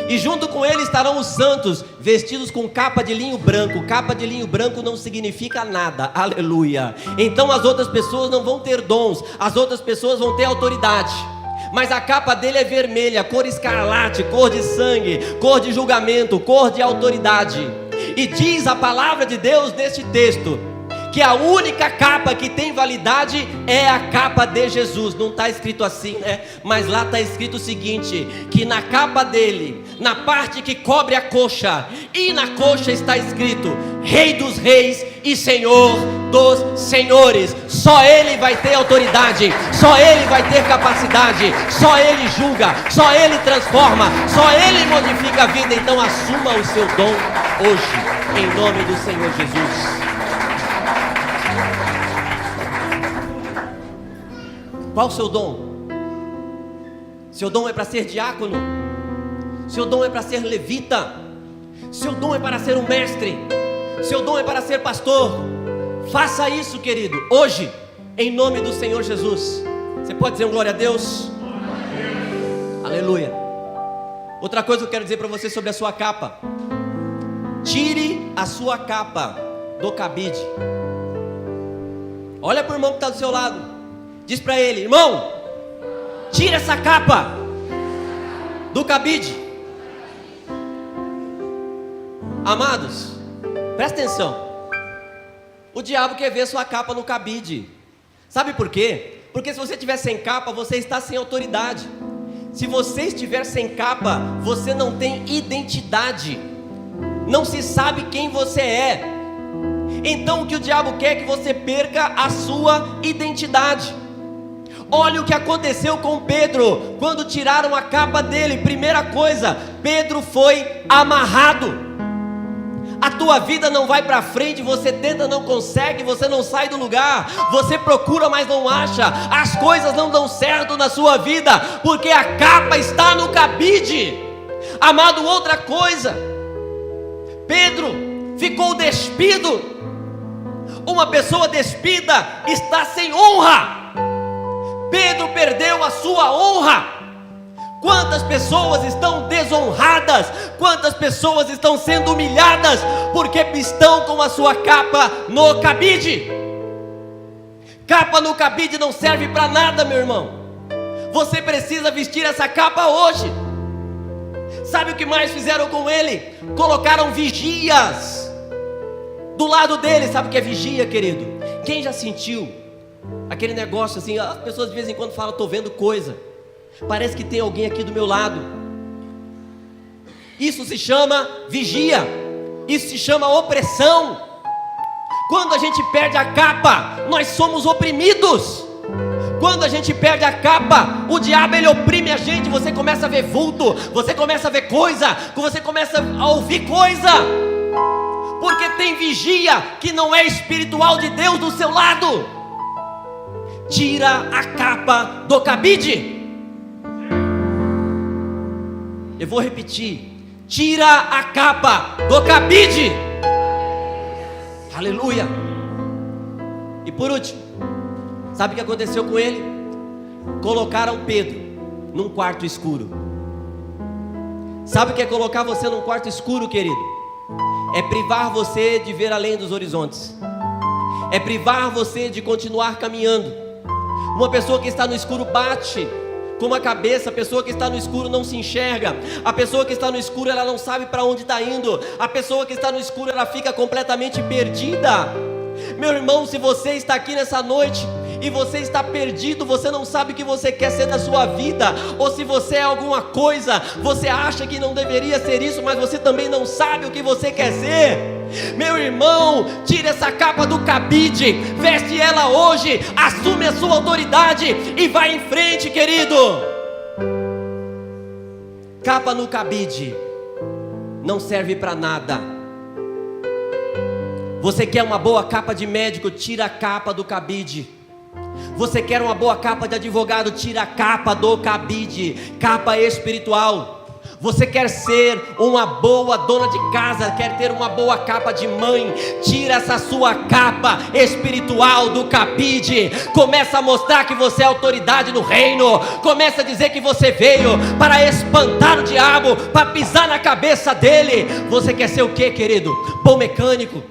E junto com ele estarão os santos, vestidos com capa de linho branco. Capa de linho branco não significa nada, aleluia. Então as outras pessoas não vão ter dons, as outras pessoas vão ter autoridade, mas a capa dele é vermelha, cor escarlate, cor de sangue, cor de julgamento, cor de autoridade. E diz a palavra de Deus neste texto que a única capa que tem validade é a capa de Jesus. Não está escrito assim, né? Mas lá está escrito o seguinte: que na capa dele, na parte que cobre a coxa, e na coxa está escrito Rei dos Reis e Senhor dos Senhores. Só ele vai ter autoridade, só ele vai ter capacidade, só ele julga, só ele transforma, só ele modifica a vida. Então assuma o seu dom hoje, em nome do Senhor Jesus. Qual o seu dom? Seu dom é para ser diácono, seu dom é para ser levita, seu dom é para ser um mestre, seu dom é para ser pastor. Faça isso, querido, hoje, em nome do Senhor Jesus. Você pode dizer um glória a Deus? Aleluia. Outra coisa que eu quero dizer para você sobre a sua capa: tire a sua capa do cabide. Olha para o irmão que está do seu lado, diz para ele: irmão, tira essa capa do cabide. Amados, presta atenção. O diabo quer ver sua capa no cabide. Sabe por quê? Porque se você estiver sem capa, você está sem autoridade. Se você estiver sem capa, você não tem identidade, não se sabe quem você é. Então o que o diabo quer é que você perca a sua identidade. Olha o que aconteceu com Pedro, quando tiraram a capa dele. Primeira coisa, Pedro foi amarrado. A tua vida não vai para frente, você tenta, não consegue, você não sai do lugar, você procura, mas não acha, as coisas não dão certo na sua vida, porque a capa está no cabide. Amado, outra coisa, Pedro ficou despido. Uma pessoa despida está sem honra. Pedro perdeu a sua honra. Quantas pessoas estão desonradas, quantas pessoas estão sendo humilhadas, porque estão com a sua capa no cabide. Capa no cabide não serve para nada, meu irmão. Você precisa vestir essa capa hoje. Sabe o que mais fizeram com ele? Colocaram vigias do lado dele. Sabe o que é vigia, querido? Quem já sentiu aquele negócio assim? As pessoas de vez em quando falam: estou vendo coisa, parece que tem alguém aqui do meu lado. Isso se chama vigia. Isso se chama opressão. Quando a gente perde a capa, nós somos oprimidos. Quando a gente perde a capa, o diabo ele oprime a gente. Você começa a ver vulto, você começa a ver coisa, você começa a ouvir coisa, porque tem vigia que não é espiritual de Deus do seu lado. Tira a capa do cabide. Eu vou repetir: tira a capa do cabide. Aleluia. E por último, sabe o que aconteceu com ele? Colocaram Pedro num quarto escuro. Sabe o que é colocar você num quarto escuro, querido? É privar você de ver além dos horizontes, é privar você de continuar caminhando. Uma pessoa que está no escuro bate com a cabeça. A pessoa que está no escuro não se enxerga. A pessoa que está no escuro, ela não sabe para onde está indo. A pessoa que está no escuro, ela fica completamente perdida. Meu irmão, se você está aqui nessa noite e você está perdido, você não sabe o que você quer ser da sua vida, ou se você é alguma coisa, você acha que não deveria ser isso, mas você também não sabe o que você quer ser. Meu irmão, tire essa capa do cabide, veste ela hoje, assume a sua autoridade e vai em frente, querido. Capa no cabide não serve para nada. Você quer uma boa capa de médico? Tira a capa do cabide. Você quer uma boa capa de advogado? Tira a capa do cabide. Capa espiritual. Você quer ser uma boa dona de casa, quer ter uma boa capa de mãe? Tira essa sua capa espiritual do cabide. Começa a mostrar que você é autoridade no reino. Começa a dizer que você veio para espantar o diabo, para pisar na cabeça dele. Você quer ser o que, querido? Bom mecânico?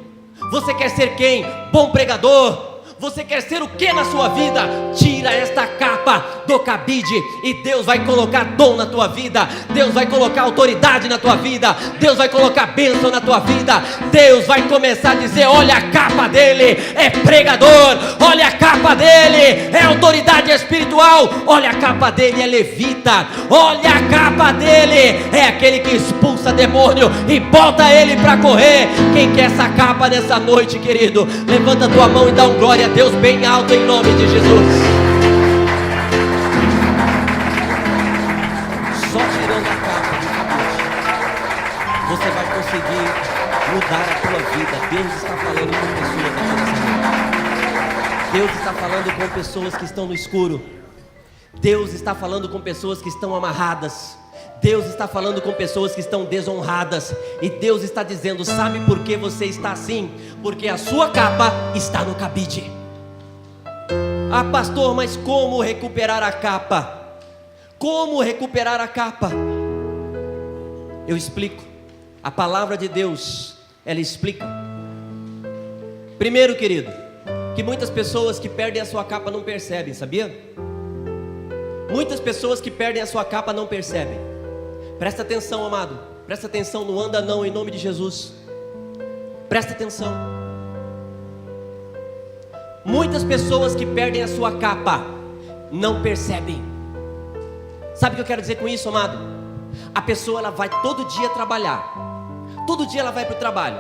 Você quer ser quem? Bom pregador? Você quer ser o que na sua vida? Tira esta capa do cabide e Deus vai colocar dom na tua vida. Deus vai colocar autoridade na tua vida. Deus vai colocar bênção na tua vida. Deus vai começar a dizer: olha a capa dele, é pregador. Olha a capa dele, é autoridade espiritual. Olha a capa dele, é levita. Olha a capa dele, é aquele que expulsa demônio e bota ele para correr. Quem quer essa capa nessa noite, querido? Levanta a tua mão e dá um glória a Deus bem alto em nome de Jesus. Só tirando a capa do cabide você vai conseguir mudar a tua vida. Deus está falando com pessoas aqui nessa noite. Deus está falando com pessoas que estão no escuro. Deus está falando com pessoas que estão amarradas. Deus está falando com pessoas que estão desonradas. E Deus está dizendo: sabe por que você está assim? Porque a sua capa está no cabide. Ah, pastor, mas como recuperar a capa? Como recuperar a capa? Eu explico. A palavra de Deus, ela explica. Primeiro, querido, que muitas pessoas que perdem a sua capa não percebem, sabia? Muitas pessoas que perdem a sua capa não percebem. Presta atenção, amado. Presta atenção no anda não, em nome de Jesus. Presta atenção. Muitas pessoas que perdem a sua capa não percebem. Sabe o que eu quero dizer com isso, amado? A pessoa, ela vai todo dia trabalhar. Todo dia ela vai para o trabalho.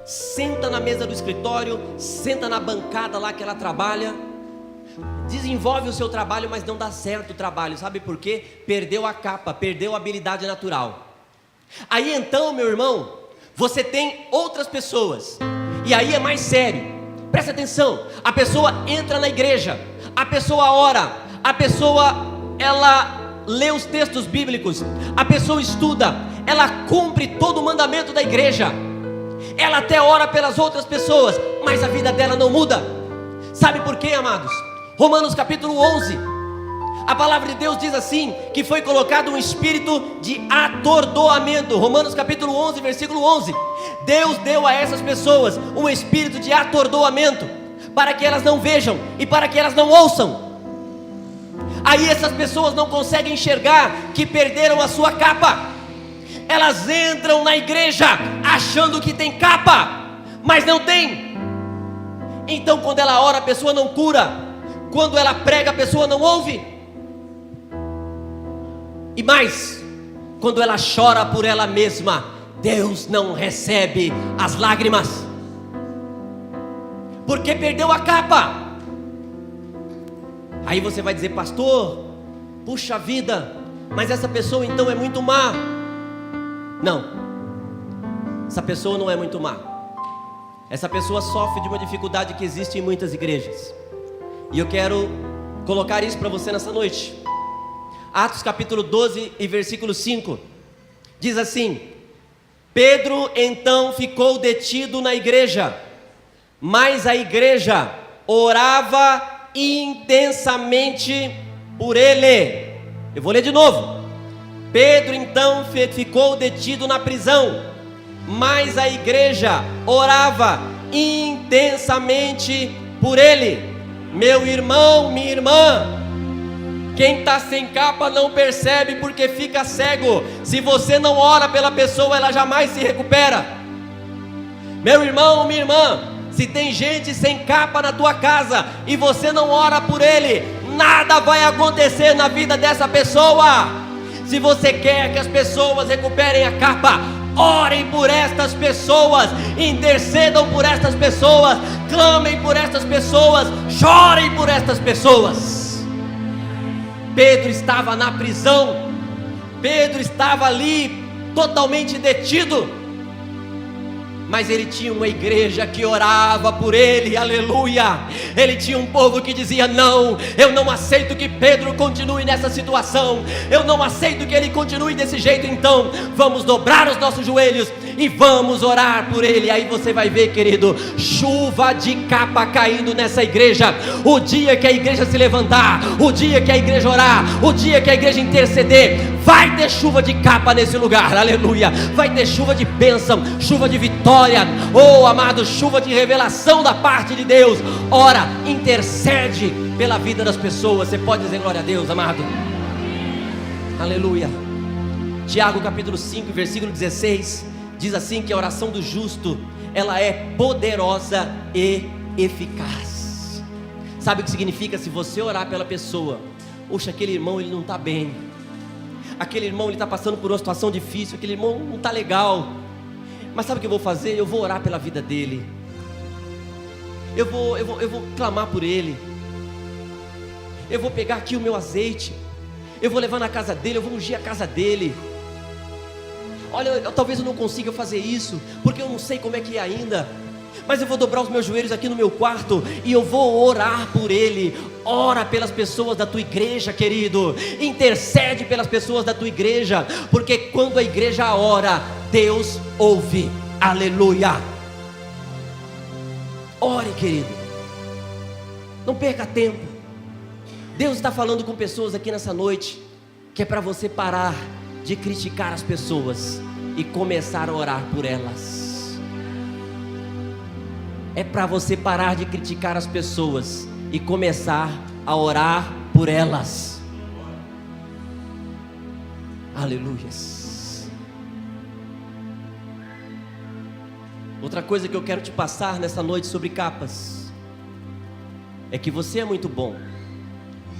Senta na mesa do escritório, senta na bancada lá que ela trabalha, desenvolve o seu trabalho, mas não dá certo o trabalho. Sabe por quê? Perdeu a capa, perdeu a habilidade natural. Aí então, meu irmão, você tem outras pessoas, e aí é mais sério. Presta atenção. A pessoa entra na igreja, a pessoa ora, a pessoa, ela lê os textos bíblicos, a pessoa estuda, ela cumpre todo o mandamento da igreja, ela até ora pelas outras pessoas, mas a vida dela não muda. Sabe por quê, amados? Romanos capítulo 11, a palavra de Deus diz assim, que foi colocado um espírito de atordoamento. Romanos capítulo 11, versículo 11. Deus deu a essas pessoas um espírito de atordoamento, para que elas não vejam e para que elas não ouçam. Aí essas pessoas não conseguem enxergar que perderam a sua capa. Elas entram na igreja achando que tem capa, mas não tem. Então quando ela ora, a pessoa não cura. Quando ela prega, a pessoa não ouve. E mais, quando ela chora por ela mesma, Deus não recebe as lágrimas, porque perdeu a capa. Aí você vai dizer: pastor, puxa vida, mas essa pessoa então é muito má. Não, essa pessoa não é muito má. Essa pessoa sofre de uma dificuldade que existe em muitas igrejas, e eu quero colocar isso para você nessa noite. Atos capítulo 12 e versículo 5 diz assim: Pedro então ficou detido na igreja, mas a igreja orava intensamente por ele. Eu vou ler de novo. Pedro então ficou detido na prisão, mas a igreja orava intensamente por ele. Meu irmão, minha irmã, quem está sem capa não percebe porque fica cego. Se você não ora pela pessoa, ela jamais se recupera. Meu irmão, minha irmã, se tem gente sem capa na tua casa e você não ora por ele, nada vai acontecer na vida dessa pessoa. Se você quer que as pessoas recuperem a capa, orem por estas pessoas, intercedam por estas pessoas, clamem por estas pessoas, chorem por estas pessoas. Pedro estava na prisão, Pedro estava ali totalmente detido, mas ele tinha uma igreja que orava por ele, aleluia. Ele tinha um povo que dizia: não, eu não aceito que Pedro continue nessa situação, eu não aceito que ele continue desse jeito. Então vamos dobrar os nossos joelhos e vamos orar por ele. Aí você vai ver, querido, chuva de capa caindo nessa igreja. O dia que a igreja se levantar, o dia que a igreja orar, o dia que a igreja interceder, vai ter chuva de capa nesse lugar, aleluia. Vai ter chuva de bênção, chuva de vitória, oh amado, chuva de revelação da parte de Deus. Ora, intercede pela vida das pessoas. Você pode dizer glória a Deus, amado? Aleluia. Tiago capítulo 5, versículo 16 diz assim, que a oração do justo, ela é poderosa e eficaz. Sabe o que significa? Se você orar pela pessoa, poxa, aquele irmão ele não está bem, aquele irmão ele está passando por uma situação difícil, aquele irmão não está legal, mas sabe o que eu vou fazer? Eu vou orar pela vida dele, eu vou clamar por ele, eu vou pegar aqui o meu azeite, eu vou levar na casa dele, eu vou ungir a casa dele. Olha, talvez eu não consiga fazer isso, porque eu não sei como é que é ainda, mas eu vou dobrar os meus joelhos aqui no meu quarto e eu vou orar por ele. Ora pelas pessoas da tua igreja, querido, intercede pelas pessoas da tua igreja, porque quando a igreja ora, Deus ouve, aleluia. Ore, querido, não perca tempo. Deus está falando com pessoas aqui nessa noite, que é para você parar de criticar as pessoas e começar a orar por elas. É para você parar de criticar as pessoas e começar a orar por elas. Aleluias. Outra coisa que eu quero te passar nessa noite sobre capas é que você é muito bom,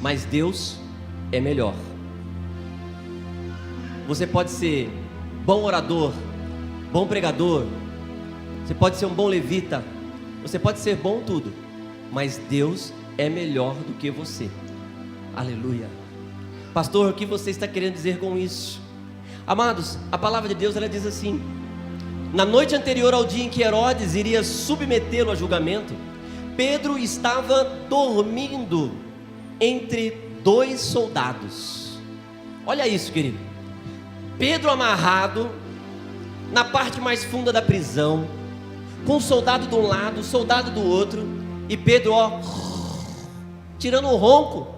mas Deus é melhor. Você pode ser bom orador, bom pregador, você pode ser um bom levita, você pode ser bom tudo, mas Deus é melhor do que você. Aleluia. Pastor, o que você está querendo dizer com isso? Amados, a palavra de Deus ela diz assim: na noite anterior ao dia em que Herodes iria submetê-lo a julgamento, Pedro estava dormindo entre 2 soldados. Olha isso, querido. Pedro amarrado na parte mais funda da prisão, com um soldado de um lado, um soldado do outro, e Pedro, tirando um ronco,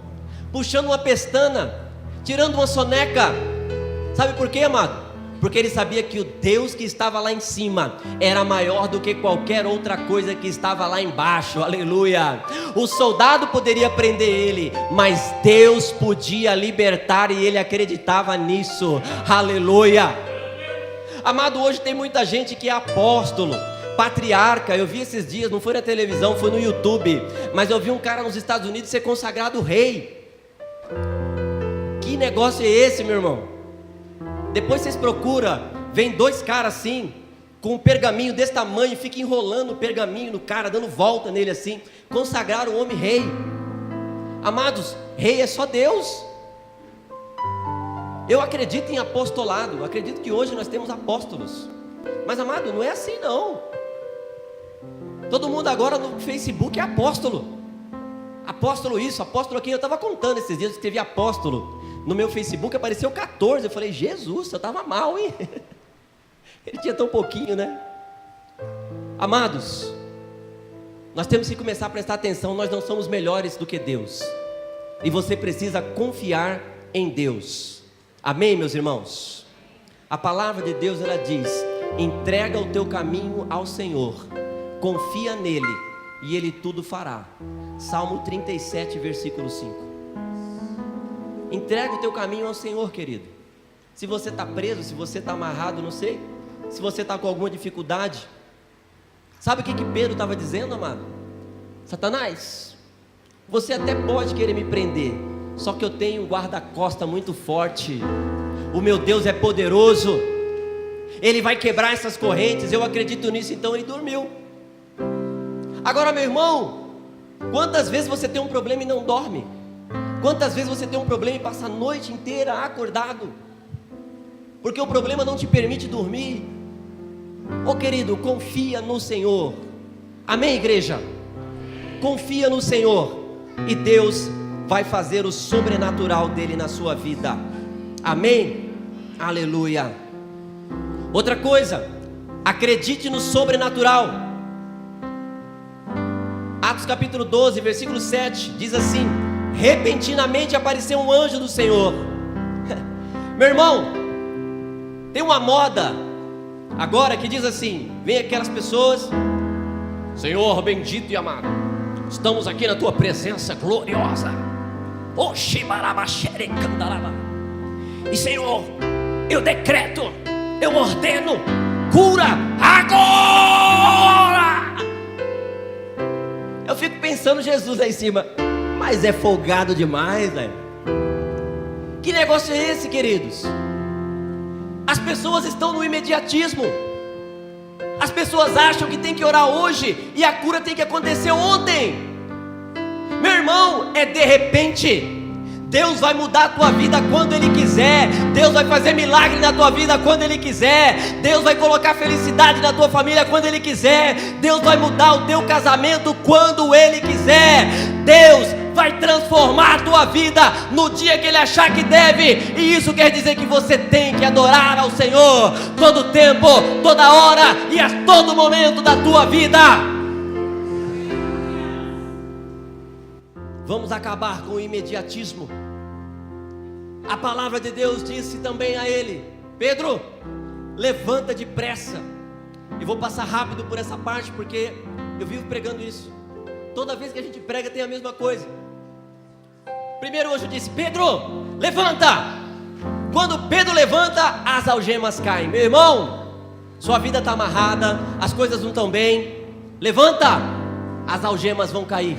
puxando uma pestana, tirando uma soneca. Sabe por quê, amado? Porque ele sabia que o Deus que estava lá em cima era maior do que qualquer outra coisa que estava lá embaixo. Aleluia. O soldado poderia prender ele, mas Deus podia libertar, e ele acreditava nisso. Aleluia. Amado, hoje tem muita gente que é apóstolo, patriarca. Eu vi esses dias, não foi na televisão, foi no YouTube, mas eu vi um cara nos Estados Unidos ser consagrado rei. Que negócio é esse, meu irmão? Depois vocês procuram, vem 2 caras assim, com um pergaminho desse tamanho, fica enrolando o pergaminho no cara, dando volta nele assim, consagraram o homem rei. Amados, rei é só Deus. Eu acredito em apostolado, acredito que hoje nós temos apóstolos, mas amado, não é assim não. Todo mundo agora no Facebook é apóstolo. Apóstolo isso, apóstolo aquilo. Eu estava contando esses dias, eu escrevi apóstolo no meu Facebook, apareceu 14. Eu falei, Jesus, eu estava mal, hein? Ele tinha tão pouquinho, né? Amados, nós temos que começar a prestar atenção. Nós não somos melhores do que Deus, e você precisa confiar em Deus. Amém, meus irmãos? A palavra de Deus, ela diz: entrega o teu caminho ao Senhor, confia nele e ele tudo fará. Salmo 37, versículo 5. Entrega o teu caminho ao Senhor, querido. Se você está preso, se você está amarrado, não sei, se você está com alguma dificuldade, sabe o que Pedro estava dizendo, amado? Satanás, você até pode querer me prender, só que eu tenho um guarda-costa muito forte. O meu Deus é poderoso, Ele vai quebrar essas correntes, eu acredito nisso. Então ele dormiu. Agora, meu irmão, quantas vezes você tem um problema e não dorme? Quantas vezes você tem um problema e passa a noite inteira acordado, porque o problema não te permite dormir? Querido, confia no Senhor. Amém, igreja? Confia no Senhor, e Deus vai fazer o sobrenatural dele na sua vida. Amém? Aleluia. Outra coisa, acredite no sobrenatural. Atos capítulo 12, versículo 7, diz assim: repentinamente apareceu um anjo do Senhor. Meu irmão, tem uma moda agora que diz assim: vem aquelas pessoas, Senhor bendito e amado, estamos aqui na tua presença gloriosa, e Senhor, eu decreto, eu ordeno, cura agora. Eu fico pensando, Jesus lá em cima, mas é folgado demais, velho. Que negócio é esse, queridos? As pessoas estão no imediatismo. As pessoas acham que tem que orar hoje e a cura tem que acontecer ontem. Meu irmão, é de repente. Deus vai mudar a tua vida quando Ele quiser. Deus vai fazer milagre na tua vida quando Ele quiser. Deus vai colocar felicidade na tua família quando Ele quiser. Deus vai mudar o teu casamento quando Ele quiser. Deus vai transformar a tua vida no dia que Ele achar que deve. E isso quer dizer que você tem que adorar ao Senhor todo tempo, toda hora e a todo momento da tua vida. Vamos acabar com o imediatismo. A palavra de Deus disse também a ele: Pedro, levanta depressa. E vou passar rápido por essa parte, porque eu vivo pregando isso. Toda vez que a gente prega tem a mesma coisa. Primeiro anjo disse: Pedro, levanta. Quando Pedro levanta, as algemas caem. Meu irmão, sua vida está amarrada, as coisas não estão bem. Levanta, as algemas vão cair.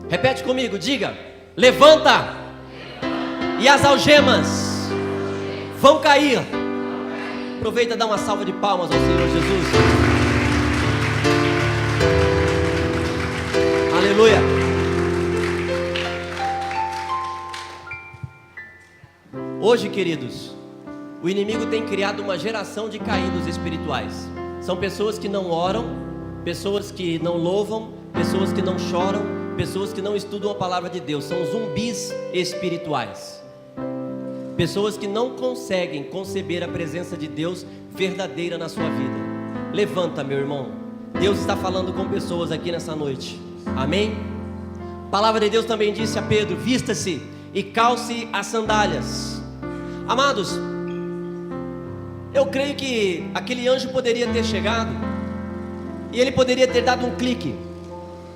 Repete comigo, diga: levanta, e as algemas vão cair. Aproveita e dá uma salva de palmas ao Senhor Jesus. Aleluia. Hoje, queridos, o inimigo tem criado uma geração de caídos espirituais. São pessoas que não oram, pessoas que não louvam, pessoas que não choram, pessoas que não estudam a palavra de Deus. São zumbis espirituais. Pessoas que não conseguem conceber a presença de Deus verdadeira na sua vida. Levanta, meu irmão. Deus está falando com pessoas aqui nessa noite. Amém? A palavra de Deus também disse a Pedro: vista-se e calce as sandálias. Amados, eu creio que aquele anjo poderia ter chegado e ele poderia ter dado um clique.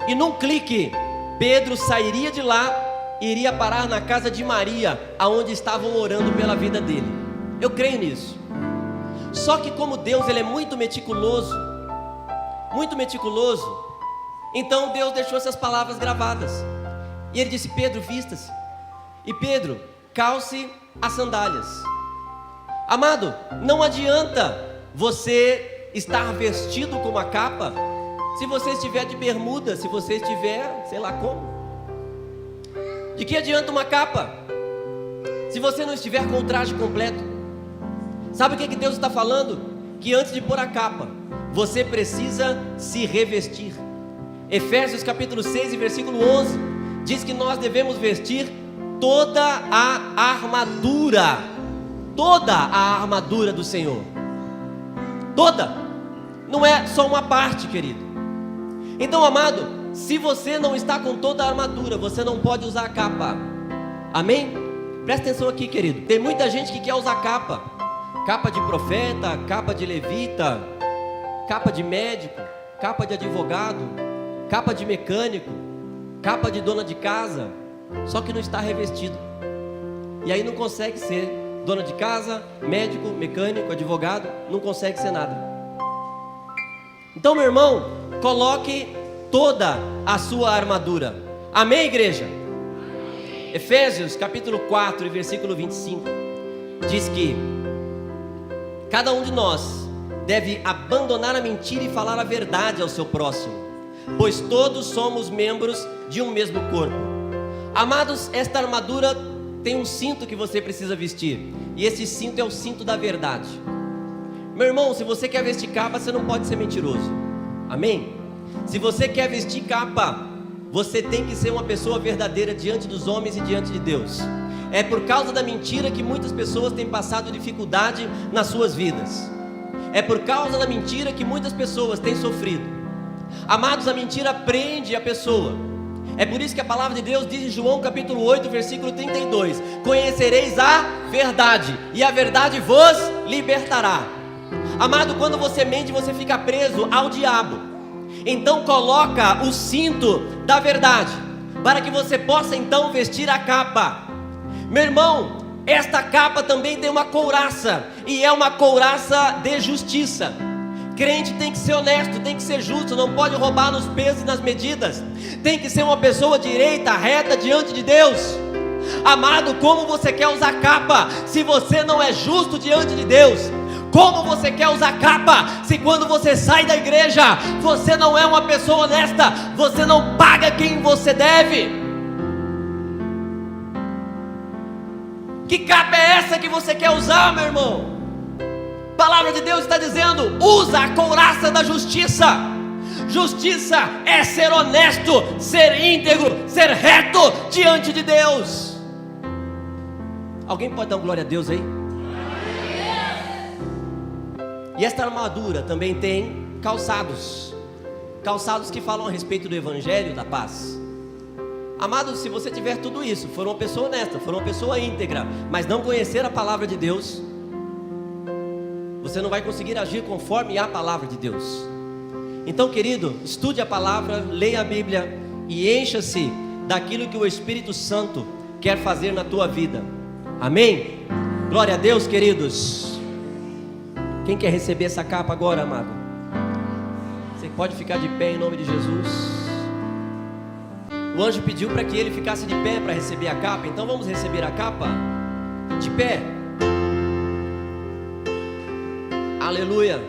E num clique, Pedro sairia de lá e iria parar na casa de Maria, aonde estavam orando pela vida dele. Eu creio nisso. Só que como Deus, ele é muito meticuloso, então Deus deixou essas palavras gravadas. E ele disse: Pedro, vista-se. E Pedro, calce as sandálias. Amado, não adianta você estar vestido com uma capa se você estiver de bermuda, se você estiver, sei lá como. De que adianta uma capa se você não estiver com o traje completo? Sabe o que Deus está falando? Que antes de pôr a capa, você precisa se revestir. Efésios capítulo 6 e versículo 11 diz que nós devemos vestir toda a armadura do Senhor. Toda, não é só uma parte, querido. Então, amado, se você não está com toda a armadura, você não pode usar a capa. Amém? Presta atenção aqui, querido. Tem muita gente que quer usar capa. Capa de profeta, capa de levita, capa de médico, capa de advogado, capa de mecânico, capa de dona de casa, só que não está revestido. E aí não consegue ser dona de casa, médico, mecânico, advogado, não consegue ser nada. Então, meu irmão, coloque toda a sua armadura. Amém, igreja? Amém. Efésios capítulo 4 e versículo 25 diz que cada um de nós deve abandonar a mentira e falar a verdade ao seu próximo, pois todos somos membros de um mesmo corpo. Amados, esta armadura tem um cinto que você precisa vestir, e esse cinto é o cinto da verdade. Meu irmão, se você quer vestir capa, você não pode ser mentiroso. Amém? Se você quer vestir capa, você tem que ser uma pessoa verdadeira diante dos homens e diante de Deus. É por causa da mentira que muitas pessoas têm passado dificuldade nas suas vidas. É por causa da mentira que muitas pessoas têm sofrido. Amados, a mentira prende a pessoa. É por isso que a palavra de Deus diz em João capítulo 8, versículo 32: conhecereis a verdade, e a verdade vos libertará. Amado, quando você mente, você fica preso ao diabo. Então coloca o cinto da verdade, para que você possa então vestir a capa. Meu irmão, esta capa também tem uma couraça, e é uma couraça de justiça. Crente tem que ser honesto, tem que ser justo, não pode roubar nos pesos e nas medidas, tem que ser uma pessoa direita, reta diante de Deus. Amado, como você quer usar capa se você não é justo diante de Deus? Como você quer usar capa se quando você sai da igreja você não é uma pessoa honesta, você não paga quem você deve? Que capa é essa que você quer usar, meu irmão? A palavra de Deus está dizendo: usa a couraça da justiça. Justiça é ser honesto, ser íntegro, ser reto diante de Deus. Alguém pode dar glória a Deus aí? E esta armadura também tem calçados. Calçados que falam a respeito do evangelho da paz. Amado, se você tiver tudo isso, for uma pessoa honesta, for uma pessoa íntegra, mas não conhecer a palavra de Deus, você não vai conseguir agir conforme a palavra de Deus. Então, querido, estude a palavra, leia a Bíblia e encha-se daquilo que o Espírito Santo quer fazer na tua vida. Amém? Glória a Deus, queridos. Quem quer receber essa capa agora, amado? Você pode ficar de pé em nome de Jesus. O anjo pediu para que ele ficasse de pé para receber a capa. Então vamos receber a capa de pé. Aleluia.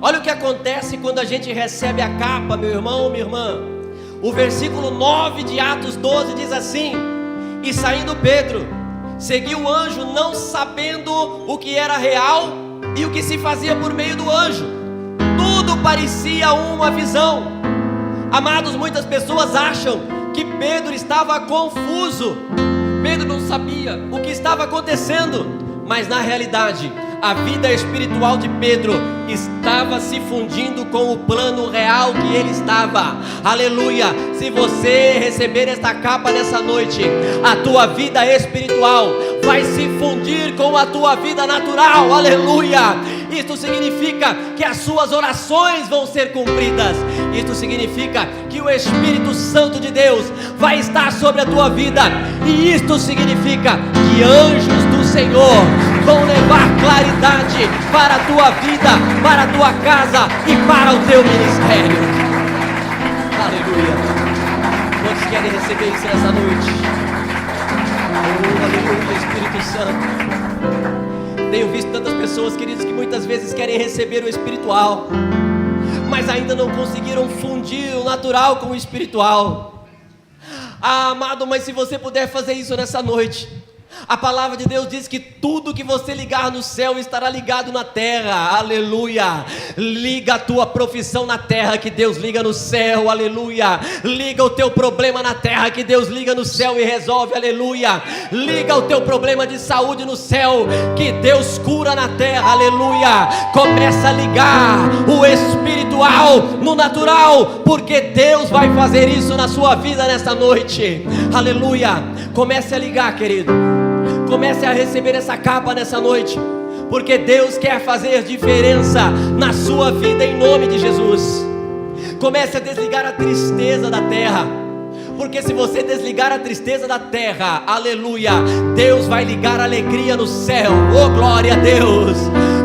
Olha o que acontece quando a gente recebe a capa, meu irmão, minha irmã. O versículo 9 de Atos 12 diz assim: e saindo Pedro, seguiu o anjo, não sabendo o que era real e o que se fazia por meio do anjo. Tudo parecia uma visão. Amados, muitas pessoas acham que Pedro estava confuso. Pedro não sabia o que estava acontecendo, mas na realidade, a vida espiritual de Pedro estava se fundindo com o plano real que ele estava. Aleluia. Se você receber esta capa nessa noite, a tua vida espiritual vai se fundir com a tua vida natural. Aleluia. Isto significa que as suas orações vão ser cumpridas. Isto significa que o Espírito Santo de Deus vai estar sobre a tua vida. E isto significa que anjos do Senhor vão levar claridade para a tua vida, para a tua casa e para o teu ministério. Aleluia. Quantos querem receber isso nessa noite? Oh, aleluia, Espírito Santo. Tenho visto tantas pessoas, queridos, que muitas vezes querem receber o espiritual, mas ainda não conseguiram fundir o natural com o espiritual. Ah, amado, mas se você puder fazer isso nessa noite, a palavra de Deus diz que tudo que você ligar no céu estará ligado na terra. Aleluia. Liga a tua profissão na terra, que Deus liga no céu. Aleluia. Liga o teu problema na terra, que Deus liga no céu e resolve. Aleluia. Liga o teu problema de saúde no céu, que Deus cura na terra. Aleluia. Começa a ligar o espiritual no natural, porque Deus vai fazer isso na sua vida nesta noite. Aleluia. Comece a ligar, querido. Comece a receber essa capa nessa noite, porque Deus quer fazer diferença na sua vida em nome de Jesus. Comece a desligar a tristeza da terra, porque se você desligar a tristeza da terra, aleluia, Deus vai ligar a alegria no céu. Oh, glória a Deus.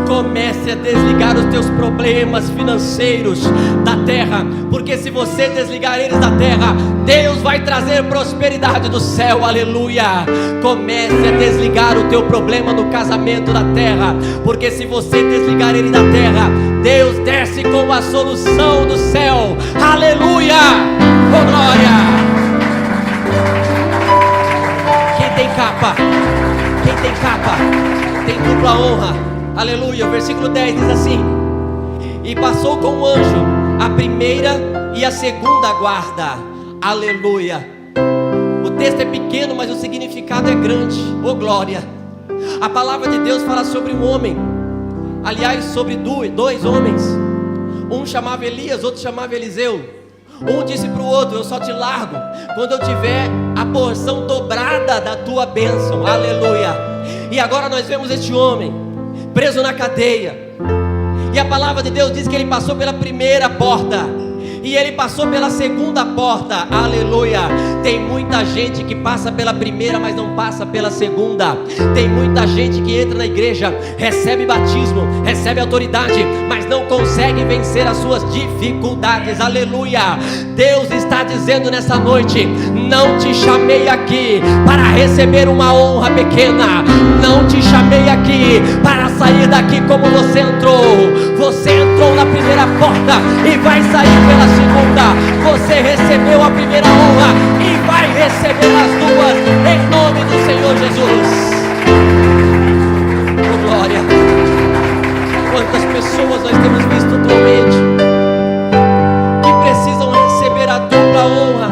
Comece a desligar os teus problemas financeiros da terra, porque se você desligar eles da terra, Deus vai trazer prosperidade do céu. Aleluia. Comece a desligar o teu problema no casamento da terra, porque se você desligar ele da terra, Deus desce com a solução do céu. Aleluia. Oh, glória. Quem tem capa? Quem tem capa tem dupla honra. Aleluia. O versículo 10 diz assim: e passou com o anjo a primeira e a segunda guarda. Aleluia. O texto é pequeno, mas o significado é grande. Oh, glória. A palavra de Deus fala sobre um homem, aliás, sobre dois homens. Um chamava Elias, outro chamava Eliseu. Um disse para o outro: eu só te largo quando eu tiver a porção dobrada da tua bênção. Aleluia. E agora nós vemos este homem preso na cadeia, e a palavra de Deus diz que ele passou pela primeira porta, e ele passou pela segunda porta. Aleluia. Tem muita gente que passa pela primeira, mas não passa pela segunda. Tem muita gente que entra na igreja, recebe batismo, recebe autoridade, mas não consegue vencer as suas dificuldades. Aleluia. Deus está dizendo nessa noite: não te chamei aqui para receber uma honra pequena, não te chamei aqui para sair daqui como você entrou. Você entrou na primeira porta e vai sair pela segunda. Você recebeu a primeira honra e vai receber as duas, em nome do Senhor Jesus. Oh, glória. Quantas pessoas nós temos visto atualmente que precisam receber a dupla honra,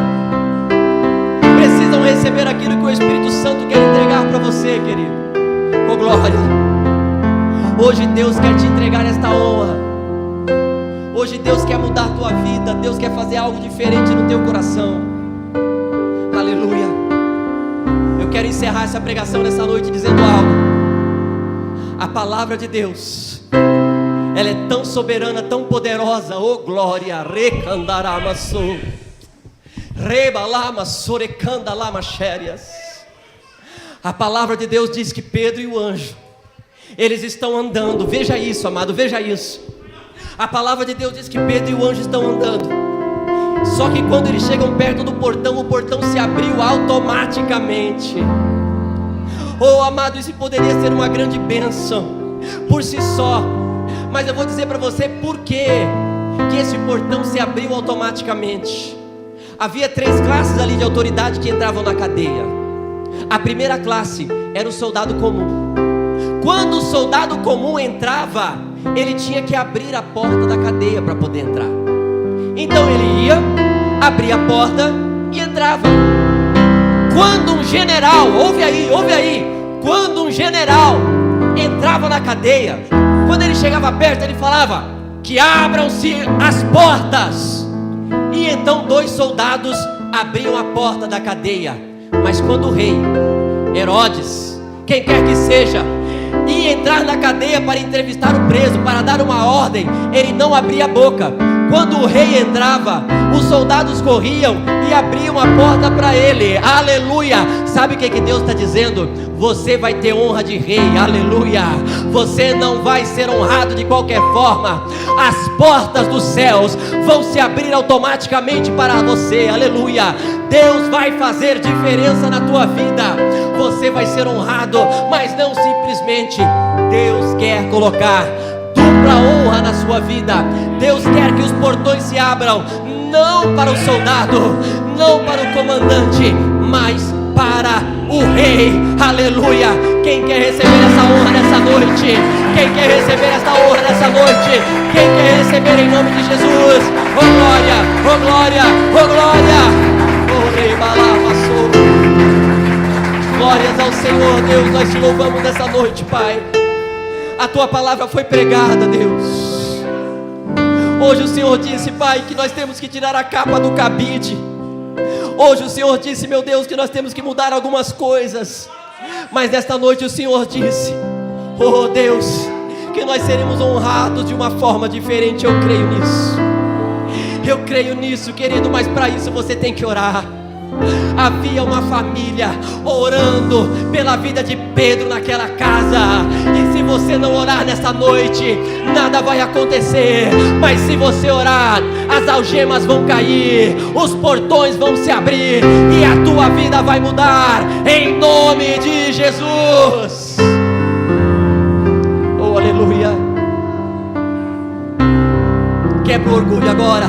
precisam receber aquilo que o Espírito Santo quer entregar para você, querido. Oh, glória. Hoje Deus quer te entregar esta honra. Hoje Deus quer mudar a tua vida. Deus quer fazer algo diferente no teu coração. Aleluia. Eu quero encerrar essa pregação nessa noite dizendo algo. A palavra de Deus, ela é tão soberana, tão poderosa. Oh glória, recandaramaçô, rebalama sorecandalama xérias. A palavra de Deus diz que Pedro e o anjo, eles estão andando. Veja isso, amado, veja isso. A palavra de Deus diz que Pedro e o anjo estão andando. Só que quando eles chegam perto do portão, o portão se abriu automaticamente. Oh amado, isso poderia ser uma grande bênção por si só, mas eu vou dizer para você por que esse portão se abriu automaticamente. Havia 3 classes ali de autoridade que entravam na cadeia. A primeira classe era o soldado comum. Quando o soldado comum entrava, ele tinha que abrir a porta da cadeia para poder entrar. Então ele ia, abria a porta e entrava. Quando um general, ouve aí, quando um general entrava na cadeia, quando ele chegava perto, ele falava que abram-se as portas. E então 2 soldados abriam a porta da cadeia. Mas quando o rei, Herodes, quem quer que seja, ia entrar na cadeia para entrevistar o preso, para dar uma ordem, ele não abria a boca. Quando o rei entrava, os soldados corriam e abriam a porta para ele. Aleluia. Sabe o que Deus está dizendo? Você vai ter honra de rei. Aleluia. Você não vai ser honrado de qualquer forma. As portas dos céus vão se abrir automaticamente para você. Aleluia. Deus vai fazer diferença na tua vida. Você vai ser honrado, mas não simplesmente. Deus quer colocar dupla honra na sua vida. Deus quer que os portões se abram, não para o soldado, não para o comandante, mas para o rei. Aleluia. Quem quer receber essa honra nessa noite? Quem quer receber essa honra nessa noite? Quem quer receber em nome de Jesus? Oh glória, oh glória, oh glória. Oh rei balamaçou. Glórias ao Senhor. Deus, nós te louvamos nessa noite, Pai. A tua palavra foi pregada, Deus. Hoje o Senhor disse, Pai, que nós temos que tirar a capa do cabide. Hoje o Senhor disse, meu Deus, que nós temos que mudar algumas coisas. Mas nesta noite o Senhor disse, oh Deus, que nós seremos honrados de uma forma diferente. Eu creio nisso. Eu creio nisso, querido, mas para isso você tem que orar. Havia uma família orando pela vida de Pedro naquela casa. E se você não orar nesta noite, nada vai acontecer. Mas se você orar, as algemas vão cair, os portões vão se abrir e a tua vida vai mudar, em nome de Jesus. Oh, aleluia. Quebra o orgulho agora.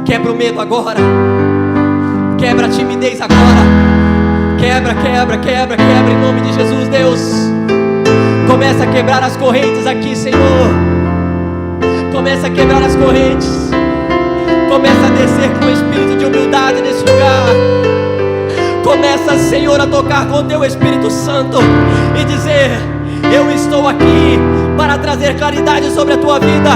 Quebra o medo agora. Quebra a timidez agora. Quebra, quebra, quebra, quebra em nome de Jesus, Deus. Começa a quebrar as correntes aqui, Senhor. Começa a quebrar as correntes. Começa a descer com o espírito de humildade nesse lugar. Começa, Senhor, a tocar com o teu Espírito Santo e dizer: eu estou aqui para trazer claridade sobre a tua vida.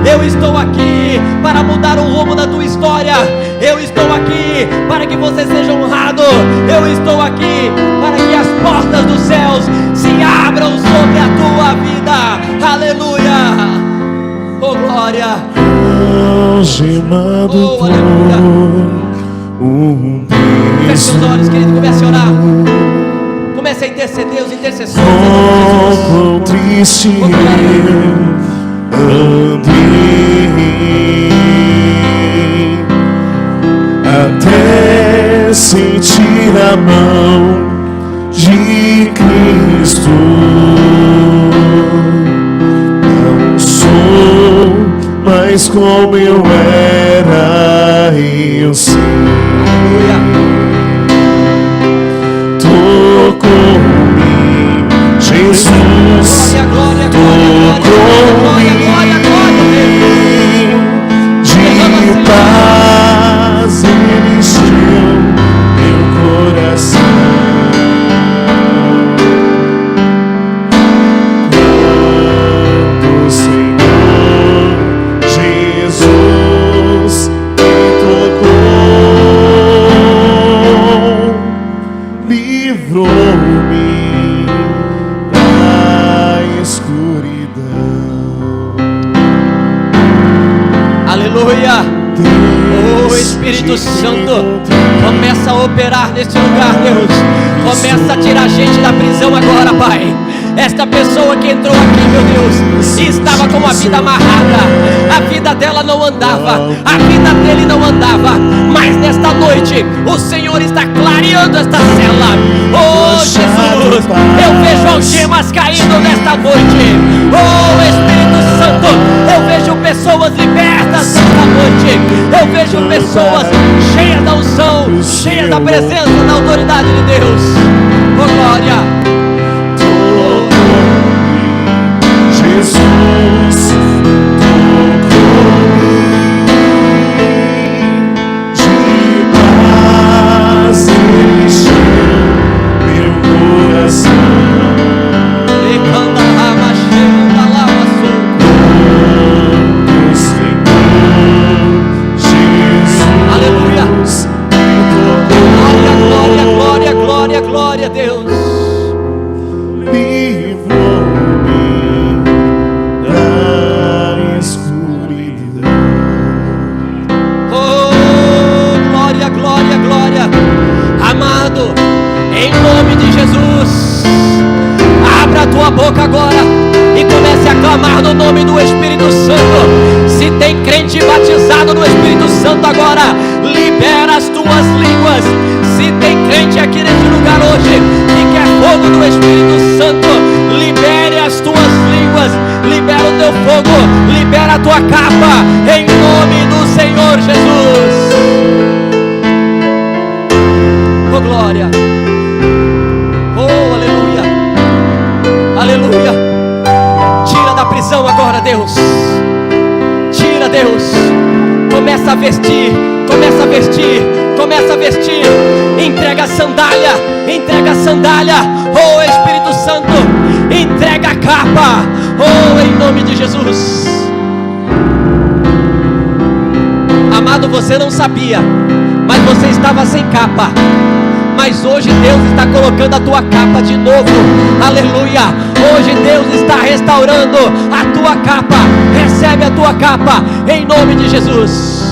Eu estou aqui para mudar o rumo da tua história. Eu estou aqui para que você seja honrado. Eu estou aqui para que as portas dos céus se abram sobre a tua vida. Aleluia. Oh glória. Oh aleluia. Feche seus olhos, querido, comece a orar. Comece a interceder, os intercessores. Oh, triste eu andei até sentir a mão de Cristo. Não sou mais como eu era, eu sei. Tocou-me, Jesus, tocou-me, de paz encheu meu coração. Quando o Senhor Jesus me tocou, Aleluia. Oh Espírito Santo, começa a operar neste lugar, Deus. Começa a tirar a gente da prisão agora, Pai. Esta pessoa que entrou aqui, meu Deus, e estava com a vida amarrada, a vida dela não andava, a vida dele não andava, mas nesta noite o Senhor está clareando esta cela. Oh Jesus, eu vejo algemas caindo nesta noite. Oh Espírito Santo, eu vejo pessoas libertas nesta noite. Eu vejo pessoas cheias da unção, cheias da presença, da autoridade de Deus. Oh glória. Jesus tocou-me de paz, Ele encheu meu coração. Aleluia. Glória, glória, glória, glória a Deus. Amado, em nome de Jesus, abra a tua boca agora e comece a clamar no nome do Espírito Santo. Se tem crente batizado no Espírito Santo agora, libera as tuas línguas. Se tem crente aqui nesse lugar hoje que quer fogo do Espírito Santo, libere as tuas línguas, libera o teu fogo, libera a tua capa, em nome do Senhor Jesus. Oh glória, oh aleluia, aleluia. Tira da prisão agora, Deus. Tira, Deus. Começa a vestir, começa a vestir, começa a vestir. Entrega a sandália, entrega a sandália. Oh Espírito Santo, entrega a capa. Oh, em nome de Jesus. Amado, você não sabia, mas você estava sem capa. Mas hoje Deus está colocando a tua capa de novo. Aleluia. Hoje Deus está restaurando a tua capa. Recebe a tua capa em nome de Jesus.